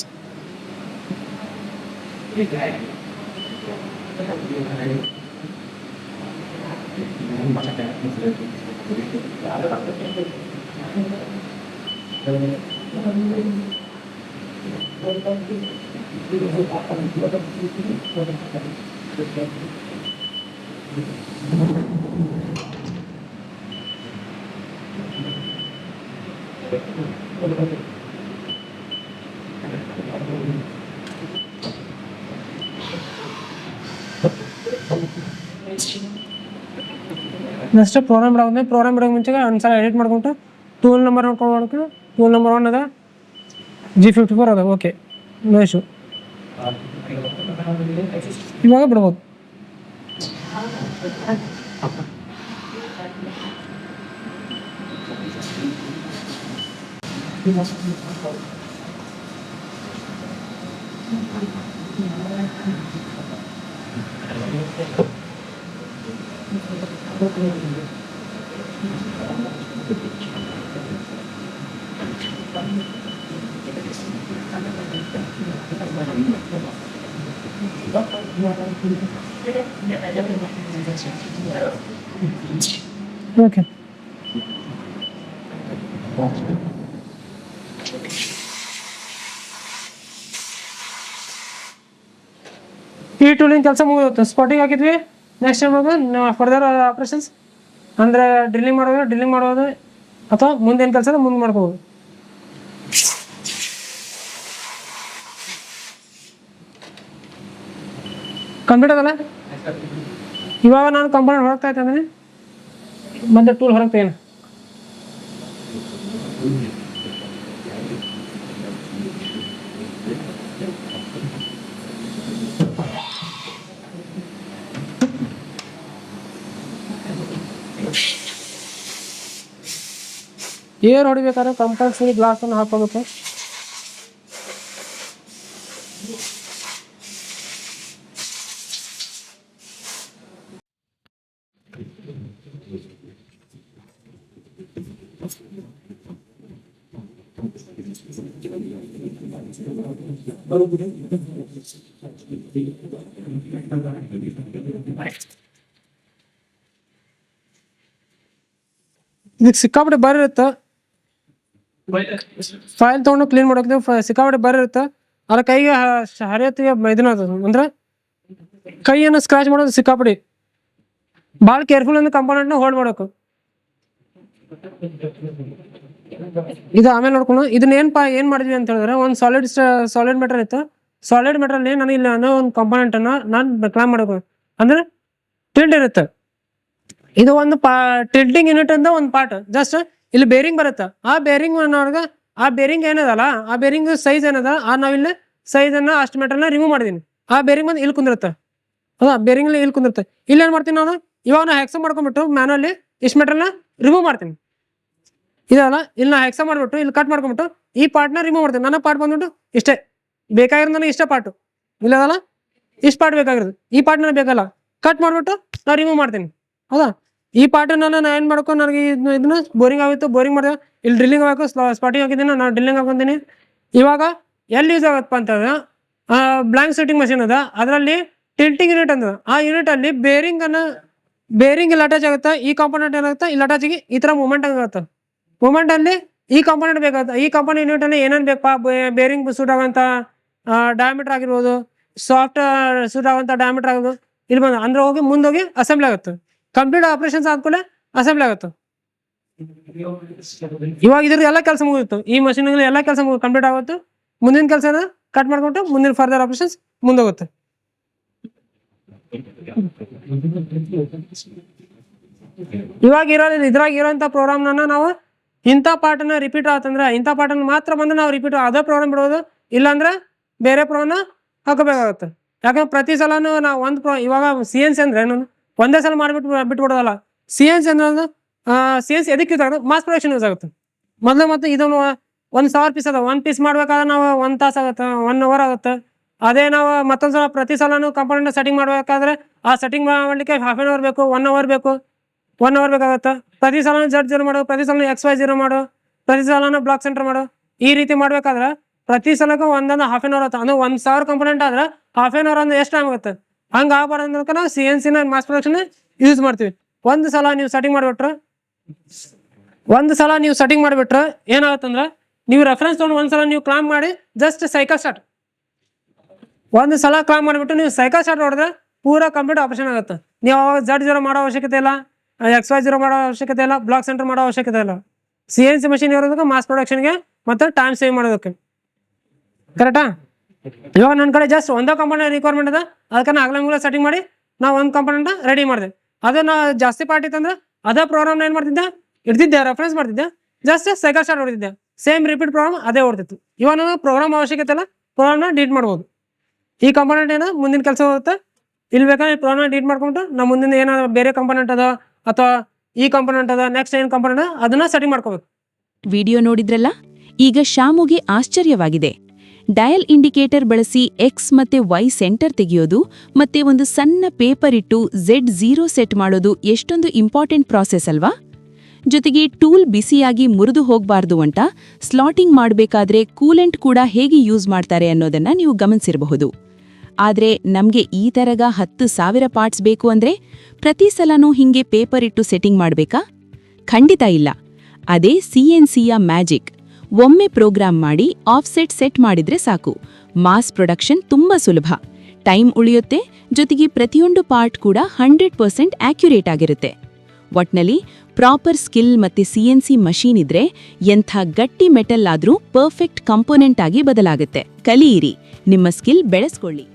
ನೆಕ್ಸ್ಟ್ ಪ್ರೋಗ್ರಾಮ್ ಬಿಡೋಕೆ ಮುಂಚೆ ಒಂದ್ಸಲ ಎಡಿಟ್ ಮಾಡ್ಕೊಂಡು ಟೂಲ್ ನಂಬರ್ ನೋಡ್ಕೊಂಡು ಟೂಲ್ ನಂಬರ್ 1 ಅದ, G54 ಅದ. Okay, no issue. ಇವಾಗ ಬಿಡ್ಬೋದು. ಓಕೆ, ಈ ಟೂಲಿಂಗ್ ಕೆಲಸ ಮುಗಿದೋಯ್ತು. ಸ್ಪಾಟಿಂಗ್ ಹಾಕಿದ್ವಿ. ನೆಕ್ಸ್ಟ್ ಫರ್ದರ್ ಆಪರೇಷನ್ಸ್ ಅಂದರೆ ಡ್ರಿಲ್ಲಿಂಗ್ ಮಾಡೋದು ಅಥವಾ ಮುಂದೇನು ಕೆಲಸ ಮುಂದೆ ಮಾಡ್ಕೋಬೋದು. ಕಂಪ್ಲೀಟ್ ಅದಲ್ಲ. ಇವಾಗ ನಾನು ಕಂಪೋನೆಂಟ್ ಹೊರಗ್ತಾ ಇದ್ದೀನಿ, ಮತ್ತೆ ಟೂಲ್ ಹೊರಗ್ತೇನೆ. ಏರ್ ಹೊಡಿಬೇಕಾದ್ರೆ ಕಂಪಲ್ಸರಿ ಗ್ಲಾಸ್ ಅನ್ನು ಹಾಕೋಬೇಕು. ಇದಕ್ಕೆ ಸಿಕ್ಕಾಪಟ್ಟೆ ಬಾರಿ ಇರುತ್ತೆ. ಫೈಲ್ ತೊಗೊಂಡು ಕ್ಲೀನ್ ಮಾಡೋಕೆ ಸಿಕ್ಕಾಪಟ್ಟೆ ಬಾರಿ ಇರುತ್ತೆ. ಅದ್ರ ಕೈಗೆ ಹರಿಯತ್ತಿಗೆ ಇದನ್ನದು ಅಂದ್ರೆ ಕೈಯನ್ನು ಸ್ಕ್ರಾಚ್ ಮಾಡೋದು ಸಿಕ್ಕಾಪಡಿ. ಭಾಳ ಕೇರ್ಫುಲ್ ಅಂದ್ರೆ ಕಂಪೋನೆಂಟ್ನ ಹೋಲ್ಡ್ ಮಾಡೋಕು. ಇದು ಆಮೇಲೆ ನೋಡ್ಕೊಂಡು ಇದನ್ನ ಏನ್ ಮಾಡಿದ್ವಿ ಅಂತ ಹೇಳಿದ್ರೆ, ಒಂದು ಸಾಲಿಡ್ ಮೆಟೀರಿಯಲ್ ಇತ್ತು. ಸಾಲಿಡ್ ಮೆಟೀರಿಯಲ್ ನಾನು ಇಲ್ಲಿ ಅನ್ನೋ ಒಂದು ಕಂಪೋನೆಂಟ್ ಅನ್ನ ನಾನು ಕ್ಲೈಮ್ ಮಾಡಬೇಕು ಅಂದ್ರೆ ಟಿಲ್ಟ್ ಇರುತ್ತೆ. ಇದು ಒಂದು ಟಿಲ್ಟಿಂಗ್ ಯೂನಿಟ್ ಅಂತ ಒಂದು ಪಾರ್ಟ್. ಜಸ್ಟ್ ಇಲ್ಲಿ ಬೇರಿಂಗ್ ಬರುತ್ತೆ. ಆ ಬೇರಿಂಗ್ ನೋಡಿದಾಗ ಆ ಬೇರಿಂಗ್ ಏನದಲ್ಲ, ಆ ಬೇರಿಂಗ್ ಸೈಜ್ ಏನದ, ನಾವಿಲ್ಲಿ ಸೈಜ್ ಅನ್ನ ಅಷ್ಟು ಮೆಟೀರಿಯಲ್ನ ರಿಮೂವ್ ಮಾಡಿದೀನಿ. ಆ ಬೇರಿಂಗ್ ಬಂದು ಇಲ್ಲಿ ಕುಂದಿರುತ್ತೆ. ಹೌದಾ? ಬೇರಿಂಗ್ ಇಲ್ಲಿ ಕುಂದಿರುತ್ತೆ. ಇಲ್ಲಿ ಏನ್ ಮಾಡ್ತೀನಿ ನಾನು, ಇವಾಗ ನಾ ಹೆಕ್ಸ ಮಾಡ್ಕೊಂಡ್ಬಿಟ್ಟು ಮ್ಯಾನುವಲ್ಲಿ ಇಷ್ಟು ಮೆಟೀರಿಯಲ್ನ ರಿಮೂವ್ ಮಾಡ್ತೀನಿ. ಇದಲ್ಲ, ಇಲ್ಲಿ ನಾ ಹೆಕ್ಸ ಮಾಡ್ಬಿಟ್ಟು ಇಲ್ಲಿ ಕಟ್ ಮಾಡ್ಕೊಂಡ್ಬಿಟ್ಟು ಈ ಪಾರ್ಟ್ನ ರಿಮೂವ್ ಮಾಡ್ತೀನಿ. ನನ್ನ ಪಾರ್ಟ್ ಬಂದ್ಬಿಟ್ಟು ಇಷ್ಟೇ ಬೇಕಾಗಿರೋದು, ನನಗೆ ಇಷ್ಟೇ ಪಾರ್ಟು. ಇಲ್ಲದಲ್ಲ, ಇಷ್ಟು ಪಾರ್ಟ್ ಬೇಕಾಗಿರೋದು. ಈ ಪಾರ್ಟ್ ನನಗೆ ಬೇಕಲ್ಲ, ಕಟ್ ಮಾಡಿಬಿಟ್ಟು ನಾ ರಿಮೂವ್ ಮಾಡ್ತೀನಿ. ಹೌದಾ? ಈ ಪಾರ್ಟನ್ನ ನಾನು ಏನು ಮಾಡ್ಕೊಂಡು ನನಗೆ ಇದನ್ನ ಬೋರಿಂಗ್ ಆಗಿತ್ತು, ಬೋರಿಂಗ್ ಮಾಡಿದೆ. ಇಲ್ಲಿ ಡ್ರಿಲ್ಲಿಂಗ್ ಆಗಬೇಕು, ಸ್ಪಾಟಿಂಗ್ ಹಾಕಿದ್ದೀನಿ, ನಾನು ಡ್ರಿಲ್ಲಿಂಗ್ ಹಾಕೊಂತೀನಿ. ಇವಾಗ ಎಲ್ಲಿ ಯೂಸ್ ಆಗುತ್ತಪ್ಪ ಅಂತಂದ್ರೆ ಬ್ಲಾಂಕ್ ಸೆಟ್ಟಿಂಗ್ ಮಷಿನ್ ಅದ, ಅದರಲ್ಲಿ ಟಿಲ್ಟಿಂಗ್ ಯೂನಿಟ್ ಅಂತ. ಆ ಯೂನಿಟಲ್ಲಿ ಬೇರಿಂಗ್ ಇಲ್ಲಿ ಅಟ್ಯಾಚ್ ಆಗುತ್ತೆ. ಈ ಕಾಂಪೋನೆಂಟ್ ಏನಾಗುತ್ತೆ, ಇಲ್ಲಿ ಅಟ್ಯಾಚ್ ಆಗಿ ಈ ಥರ ಮೂಮೆಂಟ್ ಆಗುತ್ತೆ. ಮೂಮೆಂಟಲ್ಲಿ ಈ ಕಾಂಪೋನೆಂಟ್ ಬೇಕಾಗುತ್ತೆ. ಈ ಕಾಂಪೋನೆಂಟ್ ಯೂನಿಟಲ್ಲಿ ಏನೇನು ಬೇಕಪ್ಪ, ಬೇರಿಂಗ್ ಸೂಟ್ ಆಗೋಂಥ ಡಯಾಮೀಟರ್ ಆಗಿರ್ಬೋದು, ಸಾಫ್ಟ್ ಸೂಟ್ ಆಗೋಂಥ ಡಯಾಮೀಟರ್ ಆಗೋದು ಇಲ್ಲಿ ಬಂದು ಅಂದ್ರೆ ಹೋಗಿ ಮುಂದೋಗಿ ಅಸೆಂಬ್ಲಿ ಆಗುತ್ತೆ. ಕಂಪ್ಲೀಟ್ ಆಪರೇಷನ್ಸ್ ಆದ್ಮೇಲೆ ಅಸೆಂಬ್ಲಿ ಆಗುತ್ತೆ. ಇವಾಗ ಇದ್ರ ಎಲ್ಲ ಕೆಲಸ ಮುಗಿತ್ತು. ಈ ಮಷಿನ್ ಎಲ್ಲ ಕೆಲಸ ಕಂಪ್ಲೀಟ್ ಆಗುತ್ತೆ. ಮುಂದಿನ ಕೆಲಸ ಕಟ್ ಮಾಡ್ಕೊಂಡು ಮುಂದಿನ ಫರ್ದರ್ ಆಪರೇಷನ್ಸ್ ಮುಂದೋಗುತ್ತೆ. ಇದ್ರಾಗ ಇರೋಂಥ ಪ್ರೋಗ್ರಾಮ್ನ ನಾವು ಇಂಥ ಪಾರ್ಟನ್ನ ರಿಪೀಟ್ ಆತಂದ್ರೆ ಇಂಥ ಪಾರ್ಟನ್ನು ಮಾತ್ರ ಬಂದು ನಾವು ರಿಪೀಟ್ ಅದೇ ಪ್ರೋಗ್ರಾಮ್ ಬಿಡೋದು, ಇಲ್ಲಾಂದ್ರೆ ಬೇರೆ ಪ್ರೋಗ್ರಾಮ್ನ ಹಾಕೋಬೇಕಾಗತ್ತೆ. ಯಾಕಂದ್ರೆ ಪ್ರತಿ ಸಲನೂ ನಾವು ಇವಾಗ CNC ಅಂದ್ರೆ ಒಂದೇ ಸಲ ಬಿಟ್ಬಿಡೋದಲ್ಲ. CNC ಅಂದ್ರೆ CNC ಎದಕ್ಕೆ ಯೂಸ್ ಆಗುತ್ತೆ? ಮಾಸ್ ಪ್ರೊಡಕ್ಷನ್ ಯೂಸ್ ಆಗುತ್ತೆ. ಮತ್ತು ಇದನ್ನು 1000 ಪೀಸ್ ಅದ, 1 ಪೀಸ್ ಮಾಡ್ಬೇಕಾದ್ರೆ ನಾವು 1 ತಾಸು ಆಗುತ್ತೆ, 1 ಅವರ್ ಆಗುತ್ತೆ. ಅದೇ ನಾವು ಮತ್ತೊಂದು ಸಲ ಪ್ರತಿ ಸಲನೂ ಕಂಪೋನೆಂಟ್ ಸೆಟ್ಟಿಂಗ್ ಮಾಡಬೇಕಾದ್ರೆ ಆ ಸೆಟ್ಟಿಂಗ್ ಮಾಡಲಿಕ್ಕೆ 1/2 hour ಬೇಕು, 1 hour ಬೇಕು, 1 hour ಬೇಕಾಗುತ್ತೆ. ಪ್ರತಿ ಸಲ Z0 ಮಾಡು, ಪ್ರತಿ ಸಲ XY0 ಮಾಡು, ಪ್ರತಿ ಸಲ ಬ್ಲಾಕ್ ಸೆಂಟರ್ ಮಾಡು. ಈ ರೀತಿ ಮಾಡ್ಬೇಕಾದ್ರೆ ಪ್ರತಿ ಸಲಕ್ಕೂ 1.5 hour ಆಗುತ್ತೆ. ಅಂದ್ರೆ 1000 ಕಂಪೋನೆಂಟ್ ಆದ್ರೆ 1/2 hour ಅಂದ್ರೆ ಎಷ್ಟು ಟೈಮ್ ಆಗುತ್ತೆ? ಹಂಗೆ ಆಗಬಾರ್ದು ನಾವು CNC ಮಾಸ್ ಪ್ರೊಡಕ್ಷನ್ ಯೂಸ್ ಮಾಡ್ತೀವಿ. ಒಂದು ಸಲ ನೀವು ಸೆಟ್ಟಿಂಗ್ ಮಾಡಿಬಿಟ್ರೆ ಏನಾಗುತ್ತಂದ್ರೆ ನೀವು ರೆಫರೆನ್ಸ್ ತೊಗೊಂಡು ಒಂದ್ಸಲ ನೀವು ಕ್ಲಾಮ್ ಮಾಡಿ ಜಸ್ಟ್ ಸೈಕಲ್ ಸ್ಟಾರ್ಟ್, ಒಂದು ಸಲ ಕ್ಲಾಮ್ ಮಾಡಿಬಿಟ್ಟು ನೀವು ಸೈಕಲ್ ಸ್ಟಾರ್ಟ್ ನೋಡಿದ್ರೆ ಪೂರಾ ಕಂಪ್ಲೀಟ್ ಆಪರೇಷನ್ ಆಗುತ್ತೆ. ನೀವು Z0 ಮಾಡೋ ಅವಶ್ಯಕತೆ ಇಲ್ಲ, XY0 ಮಾಡೋ ಅವಶ್ಯಕತೆ ಇಲ್ಲ, ಬ್ಲಾಕ್ ಸೆಂಟರ್ ಮಾಡೋ ಅವಶ್ಯಕತೆ ಇಲ್ಲ. CNC ಮಷಿನ್ ಇರೋದಕ್ಕೆ ಮಾಸ್ ಪ್ರೊಡಕ್ಷನ್ಗೆ ಮತ್ತು ಟೈಮ್ ಸೇವ್ ಮಾಡೋದಕ್ಕೆ. ಕರೆಕ್ಟಾ? ಇವಾಗ ನನ್ನ ಕಡೆ ಜಸ್ಟ್ ಒಂದೇ ಕಂಪೋನೆಂಟ್ ರಿಕ್ವೈರ್ಮೆಂಟ್ ಅದ, ಅದಕ್ಕೆ ನಾನು ಆಗಲೇ ಸೆಟ್ಟಿಂಗ್ ಮಾಡಿ ನಾವು ಒಂದು ಕಂಪೋನೆಂಟ್ ರೆಡಿ ಮಾಡಿದೆ. ಅದು ನಾ ಜಾಸ್ತಿ ಪಾರ್ಟ್ ಇತ್ತಂದ್ರೆ ಅದೇ ಪ್ರೋಗ್ರಾಮ್ನ ಏನು ಮಾಡ್ತಿದ್ದೆ, ಇಡ್ತಿದ್ದೆ, ರೆಫರೆನ್ಸ್ ಮಾಡ್ತಿದ್ದೆ, ಜಸ್ಟ್ ಸೈಕಲ್ ಸ್ಟಾರ್ಟ್ ಹೊಡ್ತಿದ್ದೆ, ಸೇಮ್ ರಿಪೀಟ್ ಪ್ರೋಗ್ರಾಮ್ ಅದೇ ಓಡ್ತಿತ್ತು. ಇವಾಗ ನಾನು ಪ್ರೋಗ್ರಾಮ್ ಅವಶ್ಯಕತೆ ಇಲ್ಲ, ಪ್ರೋಗ್ರಾಮ್ನ ಡಿಲೀಟ್ ಮಾಡ್ಬೋದು. ಈ ಕಂಪೋನೆಂಟ್ ಏನೋ ಮುಂದಿನ ಕೆಲಸ ಹೋಗುತ್ತೆ. ಇಲ್ಲಿ ಬೇಕಾದ್ರೆ ಪ್ರೋಗ್ರಾಮ್ ಡಿಲೀಟ್ ಮಾಡ್ಕೊಂಡು ನಾವು ಮುಂದಿನ ಏನಾದ್ರು ಬೇರೆ ಕಂಪೋನೆಂಟ್ ಅದ ಅಥವಾ ಈ ಕಂಪೋನೆಂಟ್ ಅದ, ನೆಕ್ಸ್ಟ್ ಏನು ಕಂಪೋನೆಂಟ್ ಅದನ್ನ ಸೆಟ್ಟಿಂಗ್ ಮಾಡ್ಕೋಬೇಕು. ವಿಡಿಯೋ ನೋಡಿದ್ರಲ್ಲ? ಈಗ ಶಾಮುಗೆ ಆಶ್ಚರ್ಯವಾಗಿದೆ. ಡಯಲ್ ಇಂಡಿಕೇಟರ್ ಬಳಸಿ X ಮತ್ತೆ Y ಸೆಂಟರ್ ತೆಗೆಯೋದು ಮತ್ತೆ ಒಂದು ಸಣ್ಣ ಪೇಪರ್ ಇಟ್ಟು Z0 ಸೆಟ್ ಮಾಡೋದು ಎಷ್ಟೊಂದು ಇಂಪಾರ್ಟೆಂಟ್ ಪ್ರಾಸೆಸ್ ಅಲ್ವಾ? ಜೊತೆಗೆ ಟೂಲ್ ಬಿಸಿಯಾಗಿ ಮುರಿದು ಹೋಗಬಾರ್ದು ಅಂತ ಸ್ಲಾಟಿಂಗ್ ಮಾಡಬೇಕಾದ್ರೆ ಕೂಲೆಂಟ್ ಕೂಡ ಹೇಗೆ ಯೂಸ್ ಮಾಡ್ತಾರೆ ಅನ್ನೋದನ್ನ ನೀವು ಗಮನಿಸಿರಬಹುದು. ಆದ್ರೆ ನಮ್ಗೆ ಈ ತರಗ 10,000 ಪಾರ್ಟ್ಸ್ ಬೇಕು ಅಂದ್ರೆ ಪ್ರತಿ ಸಲನೂ ಹಿಂಗೆ ಪೇಪರ್ ಇಟ್ಟು ಸೆಟ್ಟಿಂಗ್ ಮಾಡ್ಬೇಕಾ? ಖಂಡಿತ ಇಲ್ಲ. ಅದೇ CNCಯ ಮ್ಯಾಜಿಕ್. ಒಮ್ಮೆ ಪ್ರೋಗ್ರಾಮ್ ಮಾಡಿ ಆಫ್ಸೆಟ್ ಸೆಟ್ ಮಾಡಿದ್ರೆ ಸಾಕು. ಮಾಸ್ ಪ್ರೊಡಕ್ಷನ್ ತುಂಬಾ ಸುಲಭ, ಟೈಮ್ ಉಳಿಯುತ್ತೆ, ಜೊತೆಗೆ ಪ್ರತಿಯೊಂದು ಪಾರ್ಟ್ ಕೂಡ 100% ಆಕ್ಯುರೇಟ್ ಆಗಿರುತ್ತೆ. ಒಟ್ನಲ್ಲಿ ಪ್ರಾಪರ್ ಸ್ಕಿಲ್ ಮತ್ತೆ CNC ಮಷೀನ್ ಇದ್ರೆ ಎಂಥ ಗಟ್ಟಿ ಮೆಟಲ್ ಆದ್ರೂ ಪರ್ಫೆಕ್ಟ್ ಕಂಪೋನೆಂಟ್ ಆಗಿ ಬದಲಾಗುತ್ತೆ. ಕಲಿಯಿರಿ, ನಿಮ್ಮ ಸ್ಕಿಲ್ ಬೆಳೆಸ್ಕೊಳ್ಳಿ.